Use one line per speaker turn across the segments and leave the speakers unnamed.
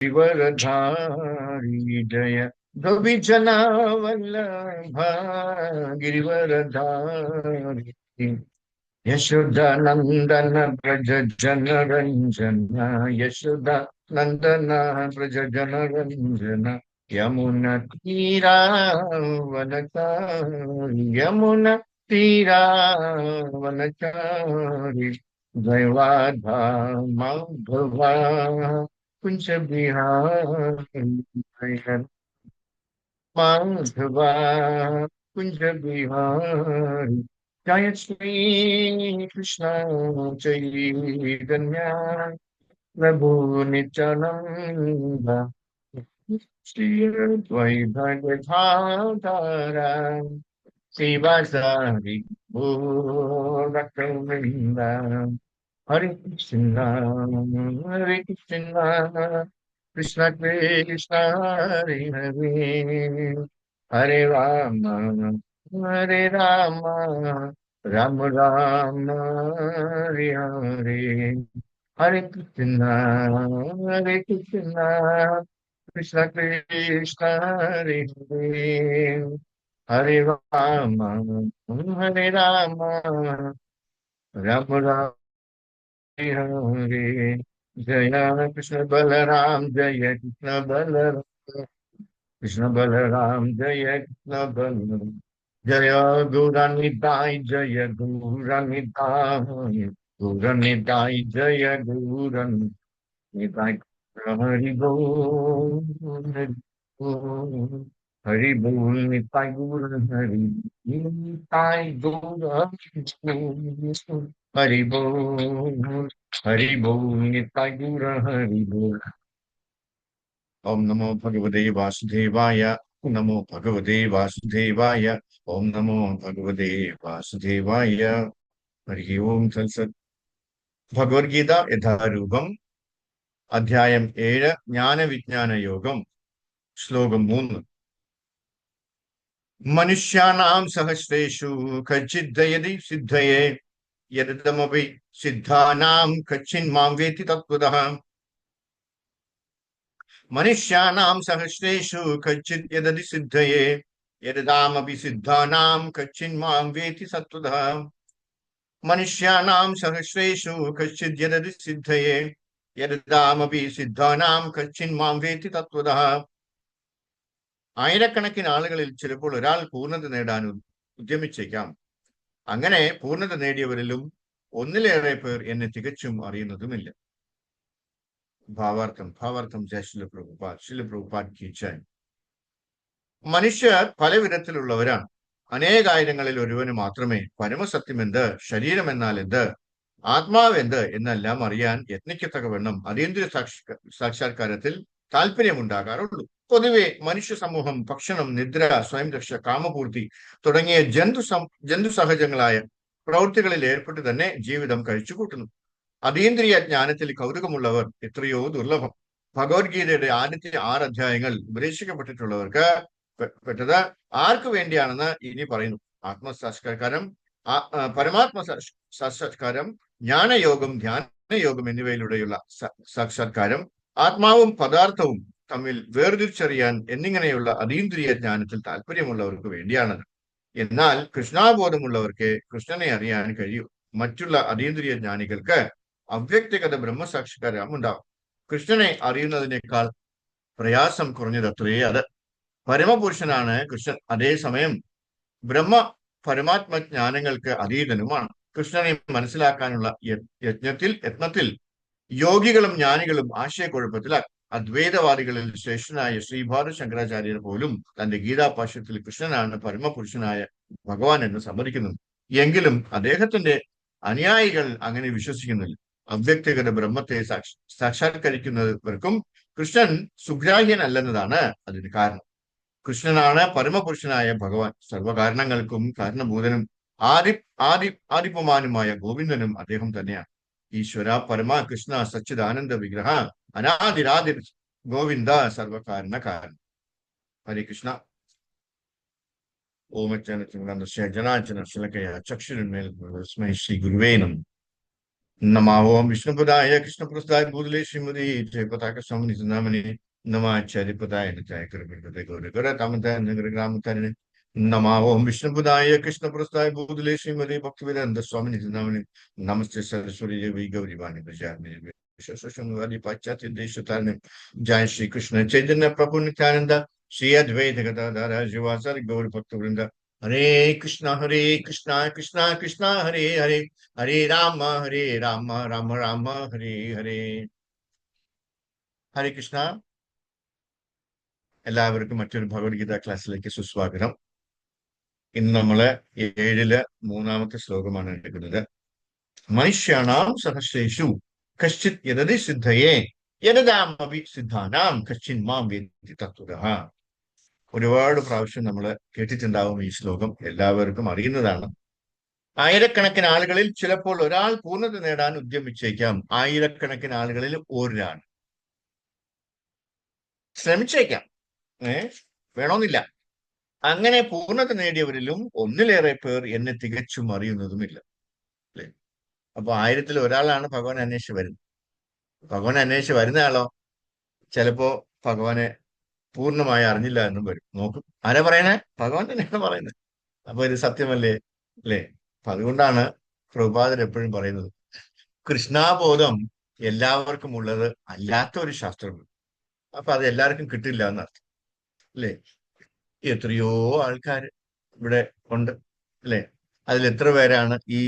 गिरिवरधारी जय गोपीचना वल्लभ गिरिवरधारी यशोदानंदन व्रज जन रंजन यशोदानंदन व्रज जन रंजन यमुना तीरावनचारी यमुना तीरावनचारी जयवाधा माधवा कुंज बिहारी माधवा कुंज बिहारी जय श्री कृष्ण चैतन्य प्रभु नित्यानंद श्री द्वैधाधारा शिवासारि भक्तवृंद हरे कृष्ण कृष्ण कृष्ण हरे हरे हरे राम राम राम हरे हरे हरे कृष्ण कृष्ण कृष्ण हरे हरे हरे राम राम राम हरे जय कृष्ण बलराम जय कृष्ण बलराम कृष्ण बलराम जय कृष्ण बलराम जय गौरानिताय जय गौरानिताय गौरानिताय जय गौरानिताय हरि बोल हरि बोल हरि बोल निताय गौर हरि निताय गौर हरि बोल हरि बोल निताय गौर हरि बोल ओम नमो भगवते वासुदेवाय नमो भगवते वासुदेवाय ओम नमो भगवते वासुदेवाय हरि ओम तत्सत् ഭഗവത്ഗീത യഥാരൂപം അധ്യായം 7 ജ്ഞാനവിജ്ഞാന യോഗം ശ്ലോകം 3 മനുഷ്യാണാം സഹസ്രേഷു കച്ചിദ്ദയതി സിദ്ധയേ യദതമപി സിദ്ധാനാം കച്ചിന്മാം വേത്തി തത്വതഃ മനുഷ്യാണാം സഹസ്രേഷു കച്ചിത് യദതി സിദ്ധയേ യദതാമപി സിദ്ധാനാം കച്ചിന്മാം വേത്തി സത്വതഃ മനുഷ്യാണാം സഹസ്രേഷു കച്ചിത് യദതി സിദ്ധയേ യദതാമപി സിദ്ധാനാം കച്ചിന്മാം വേത്തി തത്വതഃ ആയിരക്കണക്കിന് ആളുകളിൽ ചിലപ്പോൾ ഒരാൾ പൂർണ്ണത നേടാൻ ഉദ്യമിച്ചേക്കാം. അങ്ങനെ പൂർണ്ണത നേടിയവരിലും ഒന്നിലേറെ പേർ എന്നെ തികച്ചും അറിയുന്നതുമില്ല. ഭാവാർത്ഥം ശില പ്രഭുപാദ് കി ജയ്. മനുഷ്യർ പല വിധത്തിലുള്ളവരാണ്. അനേകായിരങ്ങളിൽ ഒരുവന് മാത്രമേ പരമസത്യം എന്ത്, ശരീരം എന്നാൽ എന്ത്, ആത്മാവ് എന്ത് എന്നെല്ലാം അറിയാൻ യത്നിക്കത്തക്കവണ്ണം അതീന്ദ്രിയ സാക്ഷാത്കാരത്തിൽ താല്പര്യമുണ്ടാകാറുള്ളൂ. പൊതുവെ മനുഷ്യ സമൂഹം ഭക്ഷണം, നിദ്ര, സ്വയം രക്ഷ, കാമപൂർത്തി തുടങ്ങിയ ജന്തു സഹജങ്ങളായ പ്രവൃത്തികളിൽ ഏർപ്പെട്ട് തന്നെ ജീവിതം കഴിച്ചുകൂട്ടുന്നു. അതീന്ദ്രിയ ജ്ഞാനത്തിൽ കൗതുകമുള്ളവർ എത്രയോ ദുർലഭം. ഭഗവത്ഗീതയുടെ ആദ്യത്തെ 6 അധ്യായങ്ങൾ ഉപദേശിക്കപ്പെട്ടിട്ടുള്ളവർക്ക് പെട്ടത് ആർക്കു വേണ്ടിയാണെന്ന് ഇനി പറയുന്നു. ആത്മസാക്ഷാത്കാരം, പരമാത്മ സാക്ഷാത്കാരം, ജ്ഞാനയോഗം, ധ്യാനയോഗം എന്നിവയിലൂടെയുള്ള സാക്ഷാത്കാരം, ആത്മാവും പദാർത്ഥവും തമ്മിൽ വേർതിരിച്ചറിയാൻ എന്നിങ്ങനെയുള്ള അതീന്ദ്രിയ ജ്ഞാനത്തിൽ താല്പര്യമുള്ളവർക്ക് വേണ്ടിയാണത്. എന്നാൽ കൃഷ്ണാബോധമുള്ളവർക്ക് കൃഷ്ണനെ അറിയാൻ കഴിയൂ. മറ്റുള്ള അതീന്ദ്രിയ ജ്ഞാനികൾക്ക് അവ്യക്തിഗത ബ്രഹ്മസാക്ഷാത്കാരം ഉണ്ടാവും. കൃഷ്ണനെ അറിയുന്നതിനേക്കാൾ പ്രയാസം കുറഞ്ഞതത്രേ അത്. പരമപുരുഷനാണ് കൃഷ്ണൻ. അതേസമയം പരമാത്മജ്ഞാനങ്ങൾക്ക് അതീതനുമാണ്. കൃഷ്ണനെ മനസ്സിലാക്കാനുള്ള യത്നത്തിൽ യോഗികളും ജ്ഞാനികളും ആശയക്കുഴപ്പത്തിലാക്കും. അദ്വൈതവാദികളിൽ ശ്രേഷ്ഠനായ ശ്രീഭാരത ശങ്കരാചാര്യർ പോലും തന്റെ ഗീതാഭാഷ്യത്തിൽ കൃഷ്ണനാണ് പരമപുരുഷനായ ഭഗവാൻ എന്ന് സമ്മതിക്കുന്നു. എങ്കിലും അദ്ദേഹത്തിന്റെ അനുയായികൾ അങ്ങനെ വിശ്വസിക്കുന്നില്ല. അവ്യക്തിഗത ബ്രഹ്മത്തെ സാക്ഷാത്കരിക്കുന്നവർക്കും കൃഷ്ണൻ സുഗ്രാഹ്യനല്ലെന്നതാണ് അതിന് കാരണം. കൃഷ്ണനാണ് പരമപുരുഷനായ ഭഗവാൻ. സർവകാരണങ്ങൾക്കും കാരണഭൂതനും ആദിപുമാനുമായ ഗോവിന്ദനും അദ്ദേഹം തന്നെയാണ്. ഈശ്വര പരമ കൃഷ്ണ സച്ചിദാനന്ദ വിഗ്രഹ അനാദിരാദി ഗോവിന്ദ സർവകാരണ കാരണം. ഹരേ കൃഷ്ണ. ഓമജ്ഞാനത്തിനാഞ്ചന ശിലകയ ചക്ഷുരന്മേൽ ശ്രീ ഗുരുവേ നമഃ. नमाओम विष्णुपदाय कृष्णप्रसादाय भूतले श्रीमती जयपताक स्वामी नामनि नमाचार्यपदाय नचाय कृपते गौरी गर कामताय नगर ग्रामताय नमाओम विष्णुपदाय कृष्णप्रसादाय भूतले श्रीमती भक्तिवेदांत स्वामी नामनि नमस्ते सरस्वती देवी गौरी वाणी प्रचारणे शशंगादि पाश्चात्य देश तारणे जय श्री कृष्ण चैतन्य प्रभु नित्यानंद श्री अद्वैत गदाधर शिवासादि गौरी भक्तवृंद हरे कृष्णा कृष्णा कृष्णा हरे हरे हरे राम राम राम हरे हरे ഹരേ കൃഷ്ണ. എല്ലാവർക്കും മറ്റൊരു ഭഗവത്ഗീത ക്ലാസ്സിലേക്ക് സുസ്വാഗതം. ഇന്ന് നമ്മള് 7-ലെ 3-ാമത്തെ ശ്ലോകമാണ് എടുക്കുന്നത്. മനുഷ്യാണാം സഹസ്രേഷു കശ്ചിത് യദതി സിദ്ധയേ യദാമപി സിദ്ധാനാം കശ്ചിൻ മാം വേത്തി തത്വതഃ. ഒരുപാട് പ്രാവശ്യം നമ്മൾ കേട്ടിട്ടുണ്ടാവും ഈ ശ്ലോകം, എല്ലാവർക്കും അറിയുന്നതാണ്. ആയിരക്കണക്കിന് ആളുകളിൽ ചിലപ്പോൾ ഒരാൾ പൂർണ്ണത നേടാൻ ഉദ്യമിച്ചേക്കാം, ആയിരക്കണക്കിന് ആളുകളിൽ ഒരാൾ ശ്രമിച്ചേക്കാം, വേണമെന്നില്ല. അങ്ങനെ പൂർണ്ണത നേടിയവരിലും ഒന്നിലേറെ പേർ എന്നെ തികച്ചും അറിയുന്നതുമില്ല, അല്ലെ? അപ്പൊ 1000-ൽ ഒരാളാണ് ഭഗവാൻ അന്വേഷിച്ച് വരുന്നത്. ഭഗവാൻ അന്വേഷിച്ച് വരുന്ന ആളോ ചിലപ്പോ ഭഗവാനെ പൂർണ്ണമായി അറിഞ്ഞില്ല എന്നും വരും. നോക്കും, ആരാ പറയണേ? ഭഗവാൻ തന്നെയാണ് പറയുന്നത്. അപ്പൊ ഇത് സത്യമല്ലേ, അല്ലേ? അപ്പൊ അതുകൊണ്ടാണ് പ്രഭുപാദർ എപ്പോഴും പറയുന്നത്, കൃഷ്ണാബോധം എല്ലാവർക്കും ഉള്ളത് അല്ലാത്ത ഒരു ശാസ്ത്രമാണ്. അപ്പൊ അത് എല്ലാവർക്കും കിട്ടില്ല എന്നർത്ഥം, അല്ലേ? എത്രയോ ആൾക്കാർ ഇവിടെ ഉണ്ട്, അല്ലെ? അതിൽ എത്ര പേരാണ് ഈ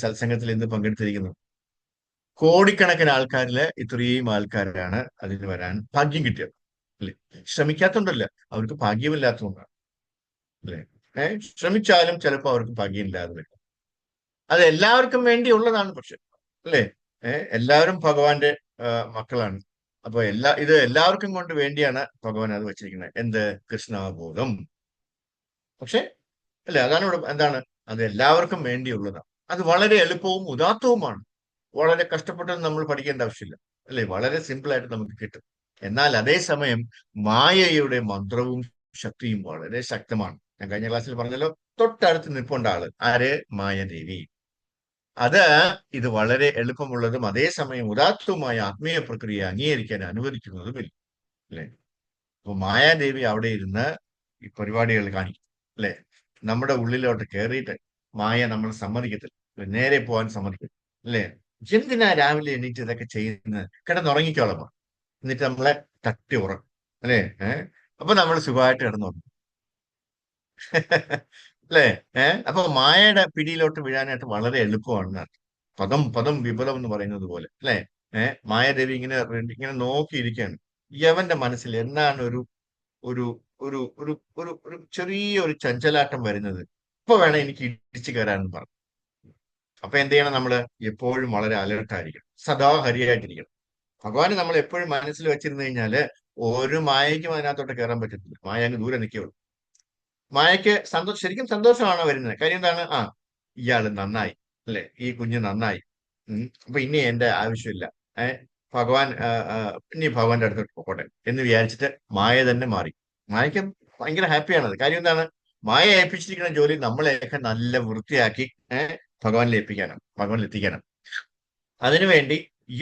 സത്സംഗത്തിൽ ഇന്ന് പങ്കെടുത്തിരിക്കുന്നത്? കോടിക്കണക്കിന് ആൾക്കാരില് ഇത്രയും ആൾക്കാരാണ് അതിന് വരാൻ ഭാഗ്യം കിട്ടിയത്, അല്ലെ? ശ്രമിക്കാത്തോണ്ടല്ല, അവർക്ക് ഭാഗ്യമില്ലാത്തതുകൊണ്ടാണ്, അല്ലെ? ശ്രമിച്ചാലും ചിലപ്പോൾ അവർക്ക് ഭാഗ്യമില്ലാതെ വരും. അത് എല്ലാവർക്കും വേണ്ടിയുള്ളതാണ്, പക്ഷെ, അല്ലെ? എല്ലാവരും ഭഗവാന്റെ മക്കളാണ്. അപ്പൊ ഇത് എല്ലാവർക്കും കൊണ്ട് വേണ്ടിയാണ് ഭഗവാൻ അത് വെച്ചിരിക്കുന്നത്. എന്ത്? കൃഷ്ണാബോധം. പക്ഷെ, അല്ലെ, അതാണ് ഇവിടെ എന്താണ്, അത് എല്ലാവർക്കും വേണ്ടിയുള്ളതാണ്. അത് വളരെ എളുപ്പവും ഉദാത്തവുമാണ്. വളരെ കഷ്ടപ്പെട്ടൊന്നും നമ്മൾ പഠിക്കേണ്ട ആവശ്യമില്ല, അല്ലെ? വളരെ സിമ്പിൾ ആയിട്ട് നമുക്ക് കിട്ടും. എന്നാൽ അതേസമയം മായയുടെ മന്ത്രവും ശക്തിയും വളരെ ശക്തമാണ്. ഞാൻ കഴിഞ്ഞ ക്ലാസ്സിൽ പറഞ്ഞല്ലോ, തൊട്ടടുത്ത് നിൽപ്പുണ്ട ആള് ആര്? മായാദേവി. ഇത് വളരെ എളുപ്പമുള്ളതും അതേസമയം ഉദാത്തവുമായ ആത്മീയ പ്രക്രിയ അംഗീകരിക്കാൻ അനുവദിക്കുന്നതുമില്ല, അല്ലെ? അപ്പൊ മായാദേവി അവിടെ ഇരുന്ന് ഈ പരിപാടികൾ കാണിക്കും, അല്ലെ? നമ്മുടെ ഉള്ളിലോട്ട് കയറിയിട്ട് മായ നമ്മൾ സമ്മതിക്കത്തില്ല, നേരെ പോകാൻ സമ്മതിക്കും, അല്ലെ? എന്തിനാ രാവിലെ എണീറ്റ് ഇതൊക്കെ ചെയ്യുന്നത്? കിടന്നുറങ്ങിക്കോളാം, എന്നിട്ട് നമ്മളെ തട്ടി ഉറക്കും, അല്ലെ? അപ്പൊ നമ്മൾ സുഖമായിട്ട് കിടന്നുറങ്ങും, അല്ലേ? അപ്പൊ മായയുടെ പിടിയിലോട്ട് വീഴാനായിട്ട് വളരെ എളുപ്പമാണ്. പദം പദം വിപദം എന്ന് പറയുന്നത് പോലെ, അല്ലെ? മായാദേവി ഇങ്ങനെ ഇങ്ങനെ നോക്കിയിരിക്കുകയാണ്. യവന്റെ മനസ്സിൽ എന്നാണ് ഒരു ഒരു ഒരു ഒരു ഒരു ഒരു ചെറിയൊരു ചഞ്ചലാട്ടം വരുന്നത്, ഇപ്പൊ വേണം എനിക്ക് ഇടിച്ചു കയറാനെന്ന് പറഞ്ഞു. അപ്പൊ എന്ത് ചെയ്യണം? നമ്മള് എപ്പോഴും വളരെ അലർട്ടായിരിക്കണം, സദാ ഹരിയായിട്ടിരിക്കണം. ഭഗവാന് നമ്മൾ എപ്പോഴും മനസ്സിൽ വെച്ചിരുന്നു കഴിഞ്ഞാല് ഒരു മായയ്ക്കും അതിനകത്തോട്ട് കയറാൻ പറ്റത്തില്ല. മായ അങ്ങ് ദൂരെ നിൽക്കുകയുള്ളൂ. മായയ്ക്ക് ശരിക്കും സന്തോഷമാണ് വരുന്നത്. കാര്യം എന്താണ്? ഇയാള് നന്നായി, അല്ലെ? ഈ കുഞ്ഞ് നന്നായി, അപ്പൊ ഇനി എന്റെ ആവശ്യമില്ല, ഭഗവാൻ ഇനി ഭഗവാന്റെ അടുത്തോട്ട് പോകട്ടെ എന്ന് വിചാരിച്ചിട്ട് മായ തന്നെ മാറി. മായയ്ക്ക് ഭയങ്കര ഹാപ്പിയാണത്. കാര്യം എന്താണ്? മായ ഏൽപ്പിച്ചിരിക്കുന്ന ജോലി നമ്മളെയൊക്കെ നല്ല വൃത്തിയാക്കി ഭഗവാനിൽ എത്തിക്കാനാണ്. അതിനുവേണ്ടി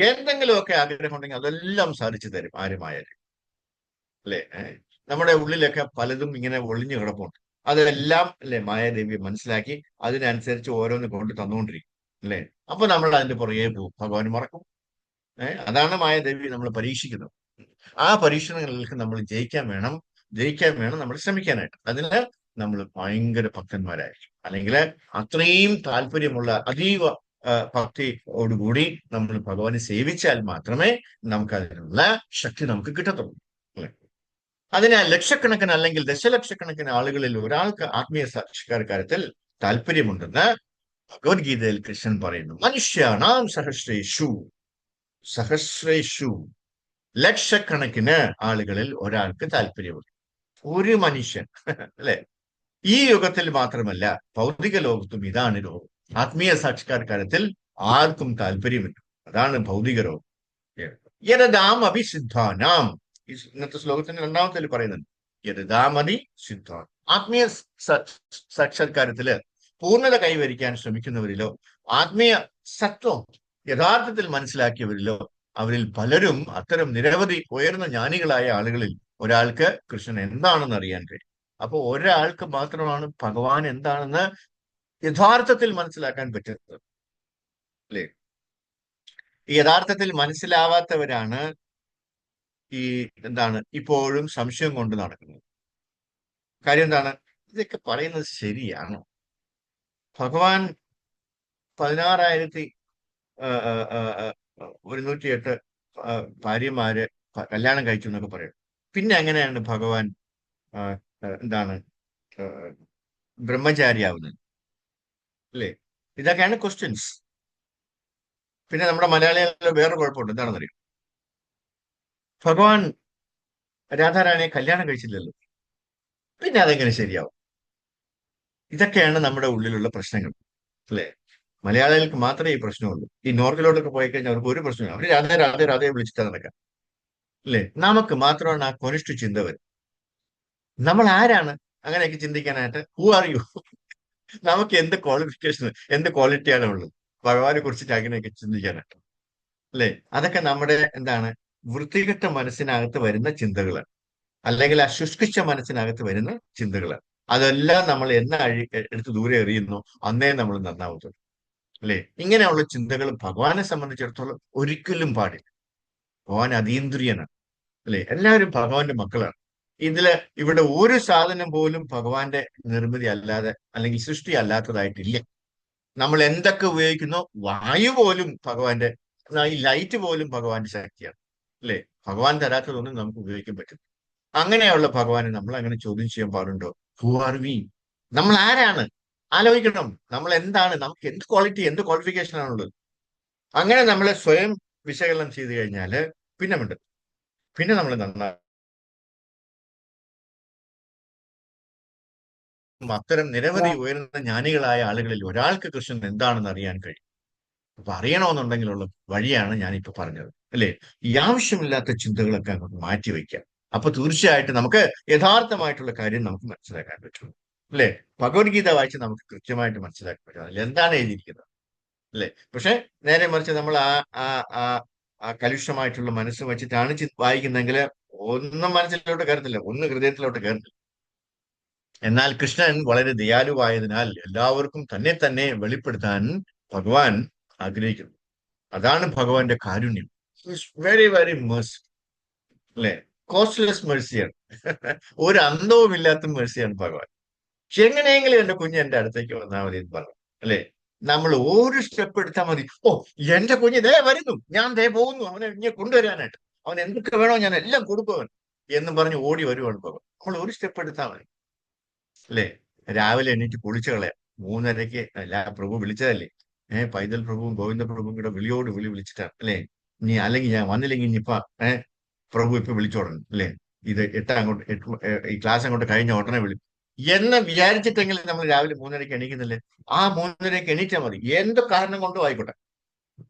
എന്തെങ്കിലുമൊക്കെ ആഗ്രഹം ഉണ്ടെങ്കിൽ അതെല്ലാം സാധിച്ചു തരും ആരുമായാലും, അല്ലെ? നമ്മുടെ ഉള്ളിലൊക്കെ പലതും ഇങ്ങനെ ഒളിഞ്ഞു കിടപ്പുണ്ട്. അതെല്ലാം, അല്ലെ, മായാദേവി മനസ്സിലാക്കി അതിനനുസരിച്ച് ഓരോന്ന് കൊണ്ട് തന്നുകൊണ്ടിരിക്കും, അല്ലെ? അപ്പൊ നമ്മൾ അതിന്റെ പുറകെ പോകും, ഭഗവാൻ മറക്കും. അതാണ് മായാദേവി നമ്മൾ പരീക്ഷിക്കുന്നത്. ആ പരീക്ഷണങ്ങളിലേക്ക് നമ്മൾ ജയിക്കാൻ വേണം നമ്മൾ ശ്രമിക്കാനായിട്ട്. അതിന് നമ്മൾ ഭയങ്കര ഭക്തന്മാരായിരിക്കും, അല്ലെങ്കിൽ അത്രയും താല്പര്യമുള്ള അതീവ ഭക്തിയോടുകൂടി നമ്മൾ ഭഗവാനെ സേവിച്ചാൽ മാത്രമേ നമുക്ക് അതിനുള്ള ശക്തി നമുക്ക് കിട്ടത്തുള്ളൂ, അല്ലെ? അതിനാൽ ലക്ഷക്കണക്കിന് അല്ലെങ്കിൽ ദശലക്ഷക്കണക്കിന് ആളുകളിൽ ഒരാൾക്ക് ആത്മീയ സാക്ഷാത്കാരത്തിൽ താല്പര്യമുണ്ടെന്ന് ഭഗവത്ഗീതയിൽ കൃഷ്ണൻ പറയുന്നു. മനുഷ്യാണാം സഹസ്രേഷു ലക്ഷക്കണക്കിന് ആളുകളിൽ ഒരാൾക്ക് താല്പര്യമുണ്ട്. ഒരു മനുഷ്യൻ, അല്ലെ? ഈ യുഗത്തിൽ മാത്രമല്ല, ഭൗതിക ലോകത്തും ഇതാണ് രോഗം. ആത്മീയ സാക്ഷാത്കാരത്തിൽ ആർക്കും താല്പര്യമില്ല. അതാണ് ഭൗതിക രോഗം. യദാം അഭിസിദ്ധാനാം, ഇന്നത്തെ ശ്ലോകത്തിന്റെ 2-ാമത്തിൽ പറയുന്നുണ്ട്, യദാമതി സിദ്ധാൻ. ആത്മീയ സാക്ഷാത്കാരത്തില് പൂർണ്ണത കൈവരിക്കാൻ ശ്രമിക്കുന്നവരിലോ ആത്മീയ സത്വം യഥാർത്ഥത്തിൽ മനസ്സിലാക്കിയവരിലോ അവരിൽ പലരും അത്തരം നിരവധി ഉയർന്ന ജ്ഞാനികളായ ആളുകളിൽ ഒരാൾക്ക് കൃഷ്ണൻ എന്താണെന്ന് അറിയാൻ കഴിയും. അപ്പൊ ഒരാൾക്ക് മാത്രമാണ് ഭഗവാൻ എന്താണെന്ന് യഥാർത്ഥത്തിൽ മനസ്സിലാക്കാൻ പറ്റുന്നത്, അല്ലേ? ഈ യഥാർത്ഥത്തിൽ മനസ്സിലാവാത്തവരാണ് ഈ എന്താണ് ഇപ്പോഴും സംശയം കൊണ്ട് നടക്കുന്നത്. കാര്യം എന്താണ്? ഇതൊക്കെ പറയുന്നത് ശരിയാണോ? ഭഗവാൻ 16,000 108 ഭാര്യമാര് കല്യാണം കഴിച്ചു എന്നൊക്കെ പറയും. പിന്നെ എങ്ങനെയാണ് ഭഗവാൻ ആ, എന്താണ് ആ, ബ്രഹ്മചാരിയാവുന്നത്, അല്ലേ? ഇതൊക്കെയാണ് ക്വസ്റ്റ്യൻസ്. പിന്നെ നമ്മുടെ മലയാളികളിൽ വേറെ കുഴപ്പമുണ്ട്. എന്താണെന്ന് അറിയാം? ഭഗവാൻ രാധാറാണിയെ കല്യാണം കഴിച്ചില്ലല്ലോ. പിന്നെ അതെങ്ങനെ ശരിയാവും? ഇതൊക്കെയാണ് നമ്മുടെ ഉള്ളിലുള്ള പ്രശ്നങ്ങൾ, അല്ലേ? മലയാളികൾക്ക് മാത്രമേ ഈ പ്രശ്നമുള്ളൂ. ഈ നോർത്തിലോട്ടൊക്കെ പോയി കഴിഞ്ഞാൽ അവർക്ക് ഒരു പ്രശ്നമില്ല. അവര് രാധേ രാധേ രാധയെ വിളിച്ചിട്ട് നടക്കാം, അല്ലേ? നമുക്ക് മാത്രമാണ് ആ കൊനിഷ്ഠ ചിന്ത വരും. നമ്മൾ ആരാണ് അങ്ങനെയൊക്കെ ചിന്തിക്കാനായിട്ട്? Who are you? നമുക്ക് എന്ത് ക്വാളിഫിക്കേഷൻ, എന്ത് ക്വാളിറ്റിയാണ് ഉള്ളത് ഭഗവാനെ കുറിച്ചിട്ട് അങ്ങനെയൊക്കെ ചിന്തിക്കാനായിട്ട്, അല്ലേ? അതൊക്കെ നമ്മുടെ എന്താണ് വൃത്തികെട്ട മനസ്സിനകത്ത് വരുന്ന ചിന്തകളാണ്, അല്ലെങ്കിൽ ആ ശുഷ്കിച്ച മനസ്സിനകത്ത് വരുന്ന ചിന്തകളാണ്. അതെല്ലാം നമ്മൾ എടുത്ത് ദൂരെ എറിയുന്നു, അന്നേ നമ്മൾ നന്നാവുന്നത്, അല്ലേ? ഇങ്ങനെയുള്ള ചിന്തകൾ ഭഗവാനെ സംബന്ധിച്ചിടത്തോളം ഒരിക്കലും പാടില്ല. ഭഗവാൻ അതീന്ദ്രിയനാണ്, അല്ലെ? എല്ലാവരും ഭഗവാന്റെ മക്കളാണ്. ഇതില് ഇവിടെ ഒരു സാധനം പോലും ഭഗവാന്റെ നിർമ്മിതി അല്ലാതെ അല്ലെങ്കിൽ സൃഷ്ടി അല്ലാത്തതായിട്ടില്ല. നമ്മൾ എന്തൊക്കെ ഉപയോഗിക്കുന്നോ, വായു പോലും ഭഗവാന്റെ, ഈ ലൈറ്റ് പോലും ഭഗവാന്റെ ശക്തിയാണ്, അല്ലെ? ഭഗവാൻ തരാത്തതൊന്നും നമുക്ക് ഉപയോഗിക്കാൻ പറ്റും. അങ്ങനെയുള്ള ഭഗവാനെ നമ്മൾ അങ്ങനെ ചോദ്യം ചെയ്യാൻ പാടുണ്ടോ? Who are we? നമ്മൾ ആരാണ്? ആലോചിക്കണം. നമ്മൾ എന്താണ്? നമുക്ക് എന്ത് ക്വാളിറ്റി, എന്ത് ക്വാളിഫിക്കേഷൻ ആണുള്ളത്? അങ്ങനെ നമ്മളെ സ്വയം വിശകലനം ചെയ്തു കഴിഞ്ഞാല് പിന്നെ ഉണ്ട്, പിന്നെ നമ്മൾ നന്നാകും. അത്തരം നിരവധി ഉയർന്ന ജ്ഞാനികളായ ആളുകളിൽ ഒരാൾക്ക് കൃഷ്ണൻ എന്താണെന്ന് അറിയാൻ കഴിയും. അപ്പൊ അറിയണമെന്നുണ്ടെങ്കിലുള്ള വഴിയാണ് ഞാനിപ്പോ പറഞ്ഞത്, അല്ലെ? ഈ ആവശ്യമില്ലാത്ത ചിന്തകളൊക്കെ അങ്ങോട്ട് മാറ്റി വയ്ക്കാം. അപ്പൊ തീർച്ചയായിട്ടും നമുക്ക് യഥാർത്ഥമായിട്ടുള്ള കാര്യം നമുക്ക് മനസ്സിലാക്കാൻ പറ്റും, അല്ലെ? ഭഗവത്ഗീത വായിച്ച് നമുക്ക് കൃത്യമായിട്ട് മനസ്സിലാക്കാൻ പറ്റും അതിൽ എന്താണ് എഴുതിയിരിക്കുന്നത്, അല്ലെ? പക്ഷെ നേരെ മറിച്ച് നമ്മൾ ആ ആ ആ ആ കലുഷമായിട്ടുള്ള മനസ്സ് വെച്ചിട്ടാണ് വായിക്കുന്നെങ്കിൽ ഒന്നും മനസ്സിലോട്ട് കയറുന്നില്ല, ഒന്നും ഹൃദയത്തിലോട്ട് കയറുന്നില്ല. എന്നാൽ കൃഷ്ണൻ വളരെ ദയാലുവായതിനാൽ എല്ലാവർക്കും തന്നെ തന്നെ വെളിപ്പെടുത്താൻ ഭഗവാൻ ആഗ്രഹിക്കുന്നു. അതാണ് ഭഗവാന്റെ കാരുണ്യം. വെരി വെരി മേഴ്സി, അല്ലെ? കോസ്റ്റ്ലെസ് മേഴ്സിയാണ്. ഒരു അന്തവുമില്ലാത്ത മേഴ്സിയാണ് ഭഗവാൻ. പക്ഷെ എങ്ങനെയെങ്കിലും എന്റെ കുഞ്ഞ് എന്റെ അടുത്തേക്ക് വന്നാൽ മതി എന്ന് പറഞ്ഞു, അല്ലെ? നമ്മൾ ഒരു സ്റ്റെപ്പ് എടുത്താൽ മതി, ഓ എന്റെ കുഞ്ഞ് ദേ വരുന്നു, ഞാൻ ദേ പോകുന്നു, അവനെ ഇങ്ങനെ കൊണ്ടുവരാനായിട്ട്, അവൻ എന്തൊക്കെ വേണോ ഞാൻ എല്ലാം കൊടുക്കുവൻ എന്നും പറഞ്ഞ് ഓടി വരുവാണ് ഭഗവാൻ. നമ്മൾ ഒരു സ്റ്റെപ്പ് എടുത്താൽ മതി, അല്ലേ? രാവിലെ എണീറ്റ് കുളിച്ചു കളയാം. 3:30 അല്ല, പ്രഭു വിളിച്ചതല്ലേ? പൈതൽ പ്രഭുവും ഗോവിന്ദ പ്രഭുവും കൂടെ വിളിയോട് വിളി വിളിച്ചിട്ടാണ്, അല്ലേ? ഇനി അല്ലെങ്കിൽ ഞാൻ വന്നില്ലെങ്കിൽ ഇനിയിപ്പ പ്രഭു ഇപ്പൊ വിളിച്ചോടണം, അല്ലേ? ഇത് ഈ ക്ലാസ് അങ്ങോട്ട് കഴിഞ്ഞ ഉടനെ വിളി എന്ന് വിചാരിച്ചിട്ടെങ്കിലും നമ്മൾ രാവിലെ 3:30 എണീക്കുന്നില്ലേ? ആ 3:30 എണീറ്റാൽ മതി, എന്ത് കാരണം കൊണ്ടും ആയിക്കോട്ടെ,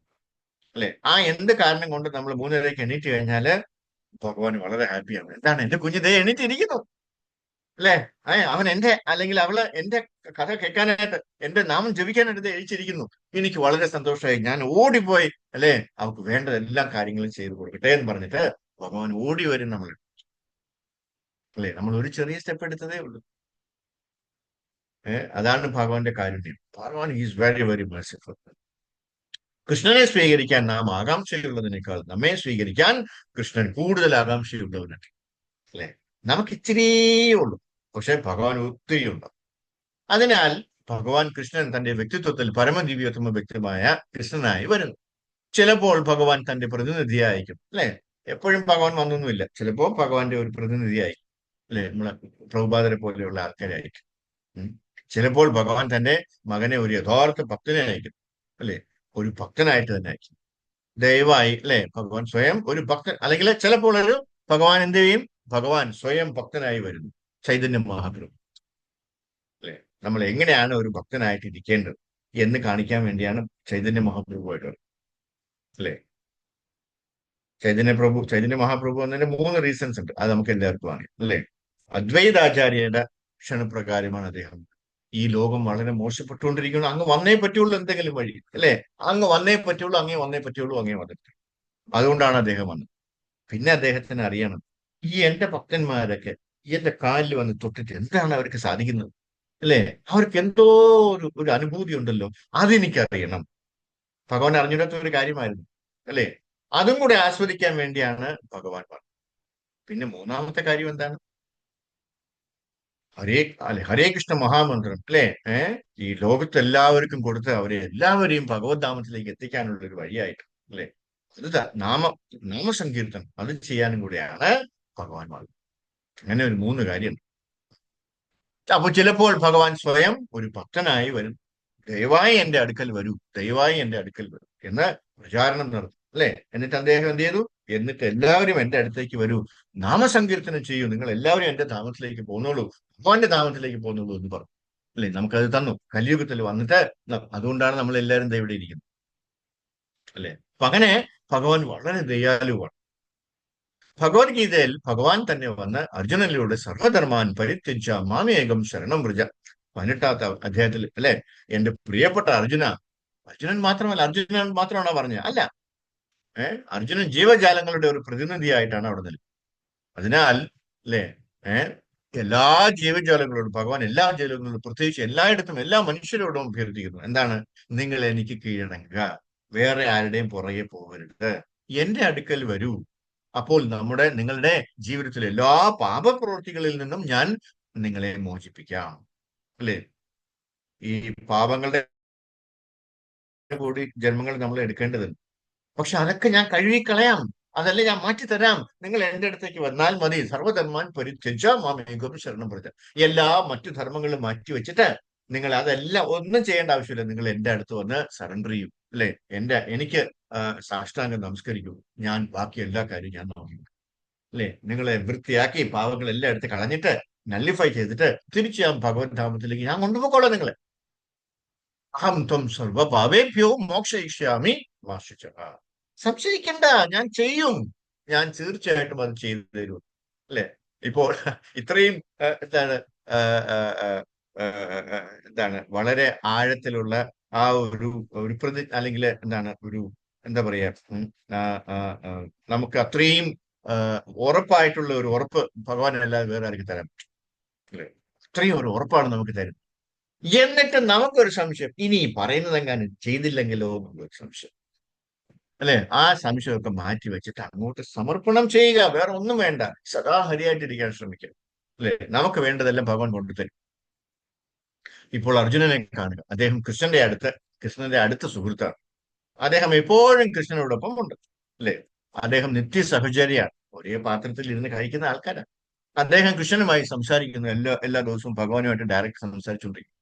അല്ലെ? ആ എന്ത് കാരണം കൊണ്ട് നമ്മൾ 3:30 എണീറ്റ് കഴിഞ്ഞാല് ഭഗവാൻ വളരെ ഹാപ്പിയാണ്. എന്താണ്? എന്റെ കുഞ്ഞ് ദേ എണീറ്റ് ഇരിക്കുന്നു, അല്ലെ? അവൻ എന്റെ അല്ലെങ്കിൽ അവള് എന്റെ കഥ കേൾക്കാനായിട്ട്, എന്റെ നാമം ജപിക്കാനായിട്ട് എഴുതിച്ചിരിക്കുന്നു, എനിക്ക് വളരെ സന്തോഷമായി, ഞാൻ ഓടിപ്പോയി, അല്ലെ? അവർക്ക് വേണ്ട എല്ലാ കാര്യങ്ങളും ചെയ്തു കൊടുക്കട്ടെ എന്ന് പറഞ്ഞിട്ട് ഭഗവാൻ ഓടി വരും നമ്മൾ, അല്ലെ? നമ്മൾ ഒരു ചെറിയ സ്റ്റെപ്പ് എടുത്തതേ ഉള്ളൂ. അതാണ് ഭഗവാന്റെ കാരുണ്യം. ഭഗവാൻ ഈസ് വെരി വെരി മെർസിഫുൾ. കൃഷ്ണനെ സ്വീകരിക്കാൻ നാം ആകാംക്ഷയുള്ളതിനേക്കാൾ നമ്മെ സ്വീകരിക്കാൻ കൃഷ്ണൻ കൂടുതൽ ആകാംക്ഷയുള്ളവനാണ്, അല്ലെ? നമുക്ക് ഇച്ചിരിയേ ഉള്ളൂ, പക്ഷെ ഭഗവാൻ ഒത്തിരി ഉണ്ട്. അതിനാൽ ഭഗവാൻ കൃഷ്ണൻ തന്റെ വ്യക്തിത്വത്തിൽ പരമദിവ്യോത്തമ വ്യക്തമായ കൃഷ്ണനായി വരുന്നു. ചിലപ്പോൾ ഭഗവാൻ തന്റെ പ്രതിനിധിയായിരിക്കും, അല്ലെ? എപ്പോഴും ഭഗവാൻ വന്നൊന്നുമില്ല, ചിലപ്പോൾ ഭഗവാന്റെ ഒരു പ്രതിനിധിയായി, അല്ലെ? നമ്മളെ പ്രഭുപാദരെ പോലെയുള്ള ആൾക്കാരായിരിക്കും. ചിലപ്പോൾ ഭഗവാൻ തന്റെ മകനെ ഒരു യഥാർത്ഥ ഭക്തനെ അയക്കും, അല്ലെ? ഒരു ഭക്തനായിട്ട് തന്നെ അയക്കും. ദയവായി, അല്ലെ? ഭഗവാൻ സ്വയം ഒരു ഭക്തൻ, അല്ലെങ്കിൽ ചിലപ്പോൾ ഒരു ഭഗവാൻ എന്ത് ചെയ്യും? ഭഗവാൻ സ്വയം ഭക്തനായി വരുന്നു. ചൈതന്യ മഹാപ്രഭു, അല്ലെ? നമ്മൾ എങ്ങനെയാണ് ഒരു ഭക്തനായിട്ട് ഇരിക്കേണ്ടത് എന്ന് കാണിക്കാൻ വേണ്ടിയാണ് ചൈതന്യ മഹാപ്രഭുവായിട്ട്, അല്ലെ? ചൈതന്യ മഹാപ്രഭു എന്നതിന് 3 റീസൺസ് ഉണ്ട്. അത് നമുക്ക് എല്ലാവർക്കും അറിയാം, അല്ലെ? അദ്വൈതാചാര്യയുടെ ക്ഷണപ്രകാരമാണ് അദ്ദേഹം ഈ ലോകം വളരെ മോശപ്പെട്ടുകൊണ്ടിരിക്കുന്നു, അങ്ങ് വന്നേ പറ്റുള്ളൂ എന്തെങ്കിലും വഴി, അല്ലെ? അങ്ങ് വന്നേ പറ്റുള്ളൂ, അങ്ങേ വന്നേ പറ്റുള്ളൂ, അങ്ങേ വന്നിട്ട്. അതുകൊണ്ടാണ് അദ്ദേഹം വന്നത്. പിന്നെ അദ്ദേഹത്തിന് അറിയണം, ഈ എന്റെ ഭക്തന്മാരൊക്കെ എന്റെ കാലിൽ വന്ന് തൊട്ടിട്ട് എന്താണ് അവർക്ക് സാധിക്കുന്നത്, അല്ലെ? അവർക്ക് എന്തോ ഒരു അനുഭൂതി ഉണ്ടല്ലോ, അതെനിക്കറിയണം. ഭഗവാൻ അറിഞ്ഞിടത്ത ഒരു കാര്യമായിരുന്നു, അല്ലെ? അതും കൂടെ ആസ്വദിക്കാൻ വേണ്ടിയാണ് ഭഗവാൻ വന്നത്. പിന്നെ മൂന്നാമത്തെ കാര്യം എന്താണ്? ഹരേ അല്ലെ, ഹരേ കൃഷ്ണ മഹാമന്ത്രം, അല്ലെ? ഈ ലോകത്ത് എല്ലാവർക്കും കൊടുത്ത് അവരെ എല്ലാവരെയും ഭഗവത് ധാമത്തിലേക്ക് എത്തിക്കാനുള്ള ഒരു വഴിയായിട്ട്, അല്ലെ? അത് നാമസങ്കീർത്തനം അത് ചെയ്യാനും കൂടെയാണ് ഭഗവാൻ വന്നത്. അങ്ങനെ ഒരു മൂന്ന് കാര്യം. അപ്പൊ ചിലപ്പോൾ ഭഗവാൻ സ്വയം ഒരു ഭക്തനായി വരും. ദയവായി എന്റെ അടുക്കൽ വരൂ, ദയവായി എന്റെ അടുക്കൽ വരൂ എന്ന് പ്രചാരണം നടത്തും, അല്ലെ? എന്നിട്ട് അദ്ദേഹം എന്ത് ചെയ്തു? എന്നിട്ട് എല്ലാവരും എന്റെ അടുത്തേക്ക് വരൂ, നാമസങ്കീർത്തനം ചെയ്യൂ, നിങ്ങൾ എല്ലാവരും എന്റെ ധാമത്തിലേക്ക് പോന്നോളൂ, ഭഗവാന്റെ ധാമത്തിലേക്ക് പോന്നോളൂ എന്ന് പറഞ്ഞു, അല്ലെ? നമുക്കത് തന്നു കലിയുഗത്തിൽ വന്നിട്ട്. അതുകൊണ്ടാണ് നമ്മൾ എല്ലാവരും ദേ ഇവിടെ ഇരിക്കുന്നത്, അല്ലെ? അപ്പൊ അങ്ങനെ ഭഗവാൻ വളരെ ദയാലുവാണ്. ഭഗവത്ഗീതയിൽ ഭഗവാൻ തന്നെ വന്ന് അർജുനനിലൂടെ സർവധർമാൻ പരിത്യജ മാമേകം ശരണം വ്രജ, 18ാമത്തെ അധ്യായത്തിൽ, അല്ലെ? എന്റെ പ്രിയപ്പെട്ട അർജുന, അർജുനൻ മാത്രമല്ല, അർജുനൻ മാത്രമാണോ പറഞ്ഞത്? അല്ല. അർജുനൻ ജീവജാലങ്ങളുടെ ഒരു പ്രതിനിധിയായിട്ടാണ് അവിടെ നിൽക്കുന്നത്. അതിനാൽ, അല്ലെ, എല്ലാ ജീവജാലങ്ങളോടും ഭഗവാൻ എല്ലാ ജീവജാലങ്ങളോടും, പ്രത്യേകിച്ച് എല്ലായിടത്തും എല്ലാ മനുഷ്യരോടും അഭ്യർത്ഥിക്കുന്നു, എന്താണ്? നിങ്ങൾ എനിക്ക് കീഴടങ്ങുക, വേറെ ആരുടെയും പുറകെ പോകരുത്, എന്റെ അടുക്കൽ വരൂ. അപ്പോൾ നിങ്ങളുടെ ജീവിതത്തിലെ എല്ലാ പാപപ്രവൃത്തികളിൽ നിന്നും ഞാൻ നിങ്ങളെ മോചിപ്പിക്കാം, അല്ലെ? ഈ പാപങ്ങളുടെ കൂടി ജന്മങ്ങൾ നമ്മൾ എടുക്കേണ്ടതുണ്ട്. പക്ഷെ അതൊക്കെ ഞാൻ കഴുകിക്കളയാം, അതല്ല ഞാൻ മാറ്റിത്തരാം, നിങ്ങൾ എന്റെ അടുത്തേക്ക് വന്നാൽ മതി. സർവധർമാൻ പരിത്യജ മാമേകം ശരണം വ്രജ, എല്ലാ മറ്റു ധർമ്മങ്ങളും മാറ്റി വെച്ചിട്ട് നിങ്ങൾ അതെല്ലാം ഒന്നും ചെയ്യേണ്ട ആവശ്യമില്ല, നിങ്ങൾ എന്റെ അടുത്ത് വന്ന് സറണ്ടർ ചെയ്യും, അല്ലെ? എനിക്ക് സാഷ്ടാംഗം നമസ്കരിക്കൂ, ഞാൻ ബാക്കി എല്ലാ കാര്യവും ഞാൻ നോക്കും, അല്ലെ? നിങ്ങളെ വൃത്തിയാക്കി പാവങ്ങളെല്ലാം എടുത്ത് കളഞ്ഞിട്ട് നല്ലിഫൈ ചെയ്തിട്ട് തിരിച്ച് ഞാൻ ഭഗവത് ധാമത്തിലേക്ക് ഞാൻ കൊണ്ടുപോയിക്കോളാം നിങ്ങളെ. അഹം ത്വം സർവപാപേഭ്യോ മോക്ഷയിഷ്യാമി മാ ശുചഃ. സംശയിക്കണ്ട, ഞാൻ ചെയ്യും, ഞാൻ തീർച്ചയായിട്ടും അത് ചെയ്തു തരും, അല്ലെ? ഇപ്പോൾ ഇത്രയും എന്താണ് എന്താണ് വളരെ ആഴത്തിലുള്ള ആ ഒരു അല്ലെങ്കിൽ എന്താണ് എന്താ പറയാ, ആ, ആ, ആ, നമുക്ക് അത്രയും ഉറപ്പായിട്ടുള്ള ഒരു ഉറപ്പ് ഭഗവാൻ അല്ലാതെ വേറെ ആർക്ക് തരാൻ പറ്റും, അല്ലെ? അത്രയും ഒരു ഉറപ്പാണ് നമുക്ക് തരുന്നത്. എന്നിട്ട് നമുക്കൊരു സംശയം, ഇനി പറയുന്നതെങ്ങാനും ചെയ്തില്ലെങ്കിലോ എന്നുള്ളൊരു സംശയം, അല്ലെ? ആ സംശയമൊക്കെ മാറ്റി വെച്ചിട്ട് അങ്ങോട്ട് സമർപ്പണം ചെയ്യുക, വേറെ ഒന്നും വേണ്ട. സദാ ഹരിയായിട്ടിരിക്കാൻ ശ്രമിക്കുക, അല്ലെ? നമുക്ക് വേണ്ടതെല്ലാം ഭഗവാൻ കൊണ്ടുതരും. ഇപ്പോൾ അർജുനനെ കാണുക, അദ്ദേഹം കൃഷ്ണന്റെ അടുത്ത സുഹൃത്താണ്. അദ്ദേഹം എപ്പോഴും കൃഷ്ണനോടൊപ്പം ഉണ്ട്, അല്ലെ? അദ്ദേഹം നിത്യ സഹചര്യാണ്, ഒരേ പാത്രത്തിൽ ഇരുന്ന് കഴിക്കുന്ന ആൾക്കാരാണ്. അദ്ദേഹം കൃഷ്ണനുമായി സംസാരിക്കുന്നു, എല്ലാ ദിവസവും ഭഗവാനുമായിട്ട് ഡയറക്റ്റ് സംസാരിച്ചുകൊണ്ടിരിക്കും.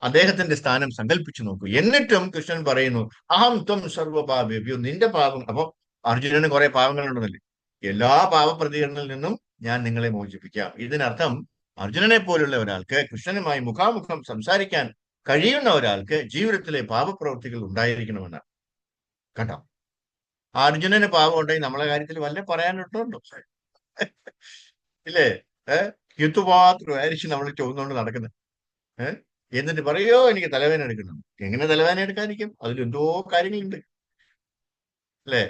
അദ്ദേഹത്തിന്റെ സ്ഥാനം സങ്കല്പിച്ചു നോക്കൂ. എന്നിട്ടും കൃഷ്ണൻ പറയുന്നു, അഹം ത്വം സർവപാപേഭ്യോ, നിന്റെ പാപം. അപ്പൊ അർജുനന് കുറെ പാപങ്ങളുണ്ടെന്നല്ലേ? എല്ലാ പാപപ്രതികരണങ്ങളിൽ നിന്നും ഞാൻ നിങ്ങളെ മോചിപ്പിക്കാം. ഇതിനർത്ഥം അർജുനനെ പോലുള്ള ഒരാൾക്ക്, കൃഷ്ണനുമായി മുഖാമുഖം സംസാരിക്കാൻ കഴിയുന്ന ഒരാൾക്ക് ജീവിതത്തിലെ പാപപ്രവൃത്തികൾ ഉണ്ടായിരിക്കണമെന്നാണ്. കണ്ടോ? അർജുനന് പാപം ഉണ്ടെങ്കിൽ നമ്മളെ കാര്യത്തിൽ വല്ല പറയാനിട്ടുണ്ടോ? ഇല്ലേ? യുദ്ധമാത്രമായിരിക്കും നമ്മൾ ചുവന്നുകൊണ്ട് നടക്കുന്നത്. എന്നിട്ട് പറയോ എനിക്ക് തലവേദന എടുക്കണം. എങ്ങനെ തലവേദന എടുക്കാതിരിക്കും? അതിലെന്തോ കാര്യങ്ങളുണ്ട്, അല്ലെ?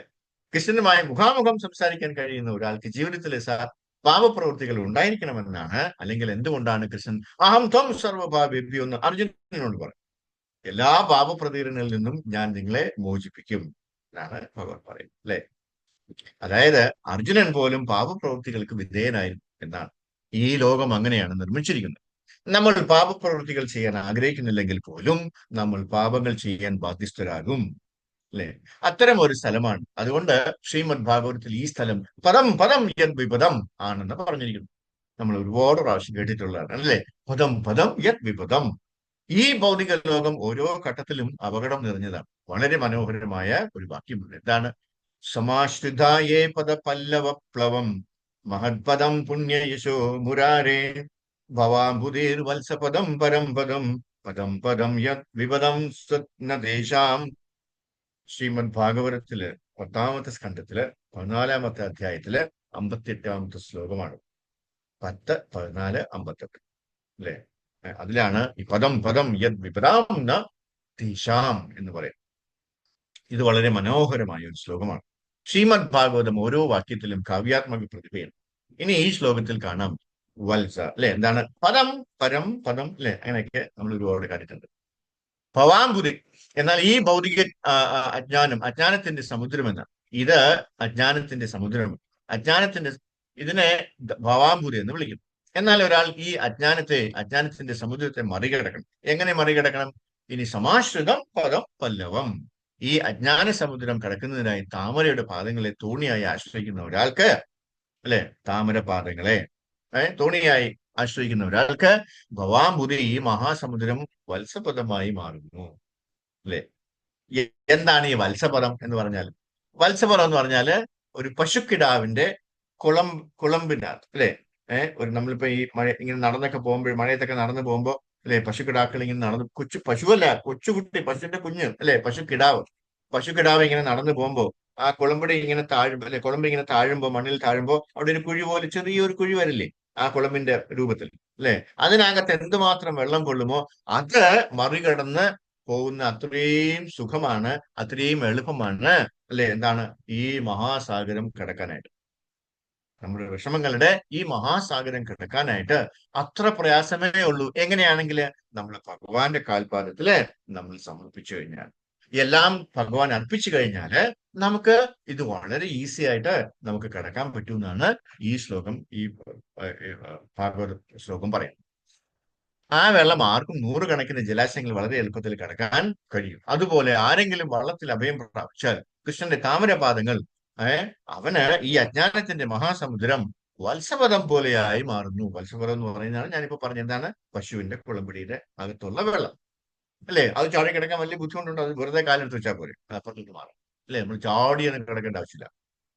കൃഷ്ണനുമായി മുഖാമുഖം സംസാരിക്കാൻ കഴിയുന്ന ഒരാൾക്ക് ജീവിതത്തിലെ പാപപ്രവൃത്തികൾ ഉണ്ടായിരിക്കണമെന്നാണ്. അല്ലെങ്കിൽ എന്തുകൊണ്ടാണ് കൃഷ്ണൻ അഹം ത്വം സർവപാപേഭ്യോ എന്ന് അർജുനനോട് പറയും? എല്ലാ പാപപ്രതികരണങ്ങളിൽ നിന്നും ഞാൻ നിങ്ങളെ മോചിപ്പിക്കും എന്നാണ് ഭഗവാൻ പറയുന്നത്, അല്ലെ? അതായത് അർജുനൻ പോലും പാപപ്രവൃത്തികൾക്ക് വിധേയനായിരുന്നു എന്നാണ്. ഈ ലോകം അങ്ങനെയാണ് നിർമ്മിച്ചിരിക്കുന്നത്. നമ്മൾ പാപപ്രവൃത്തികൾ ചെയ്യാൻ ആഗ്രഹിക്കുന്നില്ലെങ്കിൽ പോലും നമ്മൾ പാപങ്ങൾ ചെയ്യാൻ ബാധ്യസ്ഥരാകും, അല്ലെ? അത്തരം ഒരു സ്ഥലമാണ്. അതുകൊണ്ട് ശ്രീമദ് ഭാഗവതത്തിൽ ഈ സ്ഥലം പദം പദം യത് വിപദം ആണെന്ന് പറഞ്ഞിരിക്കുന്നു. നമ്മൾ ഒരുപാട് പ്രാവശ്യം കേട്ടിട്ടുള്ളതാണ്, അല്ലെ? പദം പദം യത് വിപദം. ഈ ഭൗതിക ലോകം ഓരോ ഘട്ടത്തിലും അപകടം നിറഞ്ഞതാണ്. വളരെ മനോഹരമായ ഒരു വാക്യമുണ്ട്. എന്താണ്? സമാശ്രിതായേ പദ പല്ലവ പ്ലവം മഹത്പദം പുണ്യയശോ മുരാരേ ഭവാംബുധീർ വത്സപദം പരം പദം പദം പദം യത് വിപദം സ്വപ്നദേശാം. ശ്രീമദ് ഭാഗവതത്തില് 10ാമത്തെ സ്കന്ധത്തില് 14ാമത്തെ അധ്യായത്തില് 58ാമത്തെ ശ്ലോകമാണ്. 10, 14, 58, അല്ലെ? അതിലാണ് ഈ പദം പദം യത് വിപദാം ന തീശാം എന്ന് പറയും. ഇത് വളരെ മനോഹരമായ ഒരു ശ്ലോകമാണ്. ശ്രീമദ് ഭാഗവതം ഓരോ വാക്യത്തിലും കാവ്യാത്മക പ്രതിഭയാണ്. ഇനി ഈ ശ്ലോകത്തിൽ കാണാം വത്സ, അല്ലെ, എന്താണ് പദം പരം പദം, അല്ലെ, അങ്ങനെയൊക്കെ നമ്മൾ ഒരുപാട് കാര്യത്തിലുണ്ട്. ഭവാംബുധി എന്നാൽ ഈ ഭൗതിക അജ്ഞാനത്തിന്റെ സമുദ്രം എന്നാണ്. ഇത് അജ്ഞാനത്തിന്റെ സമുദ്രം, അജ്ഞാനത്തിന്റെ ഇതിനെ ഭവാംബുധി എന്ന് വിളിക്കും. എന്നാൽ ഒരാൾ ഈ അജ്ഞാനത്തിന്റെ സമുദ്രത്തെ മറികടക്കണം. എങ്ങനെ മറികടക്കണം? ഇനി സമാശ്രിതം പദം പല്ലവം, ഈ അജ്ഞാന സമുദ്രം കടക്കുന്നതിനായി താമരയുടെ പാദങ്ങളെ തോണിയായി ആശ്രയിക്കുന്ന ഒരാൾക്ക്, അല്ലെ, താമരപാദങ്ങളെ തോണിയായി ആശ്രയിക്കുന്ന ഒരാൾക്ക് ഭവാംബുധി, ഈ മഹാസമുദ്രം വത്സപദമായി മാറുന്നു. അല്ലെ, എന്താണ് ഈ വത്സപദം എന്ന് പറഞ്ഞാൽ? വത്സപദം എന്ന് പറഞ്ഞാല് ഒരു പശുക്കിടാവിന്റെ കുളമ്പിന്റെ അകത്ത്, അല്ലെ, ഒരു നമ്മളിപ്പോ ഈ മഴ ഇങ്ങനെ നടന്നൊക്കെ പോകുമ്പോൾ, മഴയത്തൊക്കെ നടന്നു പോകുമ്പോ, അല്ലെ, പശുക്കിടാക്കൾ ഇങ്ങനെ നടന്ന്, പശുവല്ല, കൊച്ചുകുട്ടി, പശുവിന്റെ കുഞ്ഞ്, അല്ലെ, പശുക്കിടാവ് ഇങ്ങനെ നടന്നു പോകുമ്പോ ആ കുളമ്പടി ഇങ്ങനെ താഴുമ്പോ, അല്ലെ, കുളമ്പ് ഇങ്ങനെ താഴുമ്പോ, മണ്ണിൽ താഴുമ്പോ അവിടെ ഒരു കുഴി പോലെ ചെറിയൊരു കുഴി വരില്ലേ ആ കുളമ്പിന്റെ രൂപത്തിൽ, അല്ലെ, അതിനകത്ത് എന്തുമാത്രം വെള്ളം കൊള്ളുമോ അത് മറികടന്ന് പോകുന്ന അത്രയും സുഖമാണ്, അത്രയും എളുപ്പമാണ്, അല്ലെ, എന്താണ് ഈ മഹാസാഗരം കിടക്കാനായിട്ട്. നമ്മുടെ വിഷമങ്ങളുടെ ഈ മഹാസാഗരം കിടക്കാനായിട്ട് അത്ര പ്രയാസമേ ഉള്ളൂ. എങ്ങനെയാണെങ്കിൽ നമ്മൾ ഭഗവാന്റെ കാൽപാദത്തില് നമ്മൾ സമർപ്പിച്ചു കഴിഞ്ഞാൽ, എല്ലാം ഭഗവാൻ അർപ്പിച്ചു കഴിഞ്ഞാല് നമുക്ക് ഇത് വളരെ ഈസി ആയിട്ട് നമുക്ക് കിടക്കാൻ പറ്റുമെന്നാണ് ഈ ശ്ലോകം, ഈ ഭാഗവത ശ്ലോകം പറയുന്നത്. ആ വെള്ളം ആർക്കും നൂറുകണക്കിന് ജലാശയങ്ങൾ വളരെ എളുപ്പത്തിൽ കടക്കാൻ കഴിയും. അതുപോലെ ആരെങ്കിലും വള്ളത്തിൽ അഭയം പ്രാപിച്ചാൽ കൃഷ്ണന്റെ താമരപാദങ്ങൾ അവന് ഈ അജ്ഞാനത്തിന്റെ മഹാസമുദ്രം വത്സപദം പോലെയായി മാറുന്നു. വത്സപദം എന്ന് പറയുന്നതാണ് ഞാനിപ്പോ പറഞ്ഞ എന്താണ്, പശുവിന്റെ കുളമ്പടിയുടെ അകത്തുള്ള വെള്ളം, അല്ലെ, അത് ചാടി കിടക്കാൻ വലിയ ബുദ്ധിമുട്ടുണ്ട്. അത് വെറുതെ കാലെടുത്ത് വെച്ചാൽ പോരെ, അപ്പുറത്തേക്ക് മാറും, അല്ലെ, നമ്മൾ ചാടിയൊന്നും കിടക്കേണ്ട ആവശ്യമില്ല.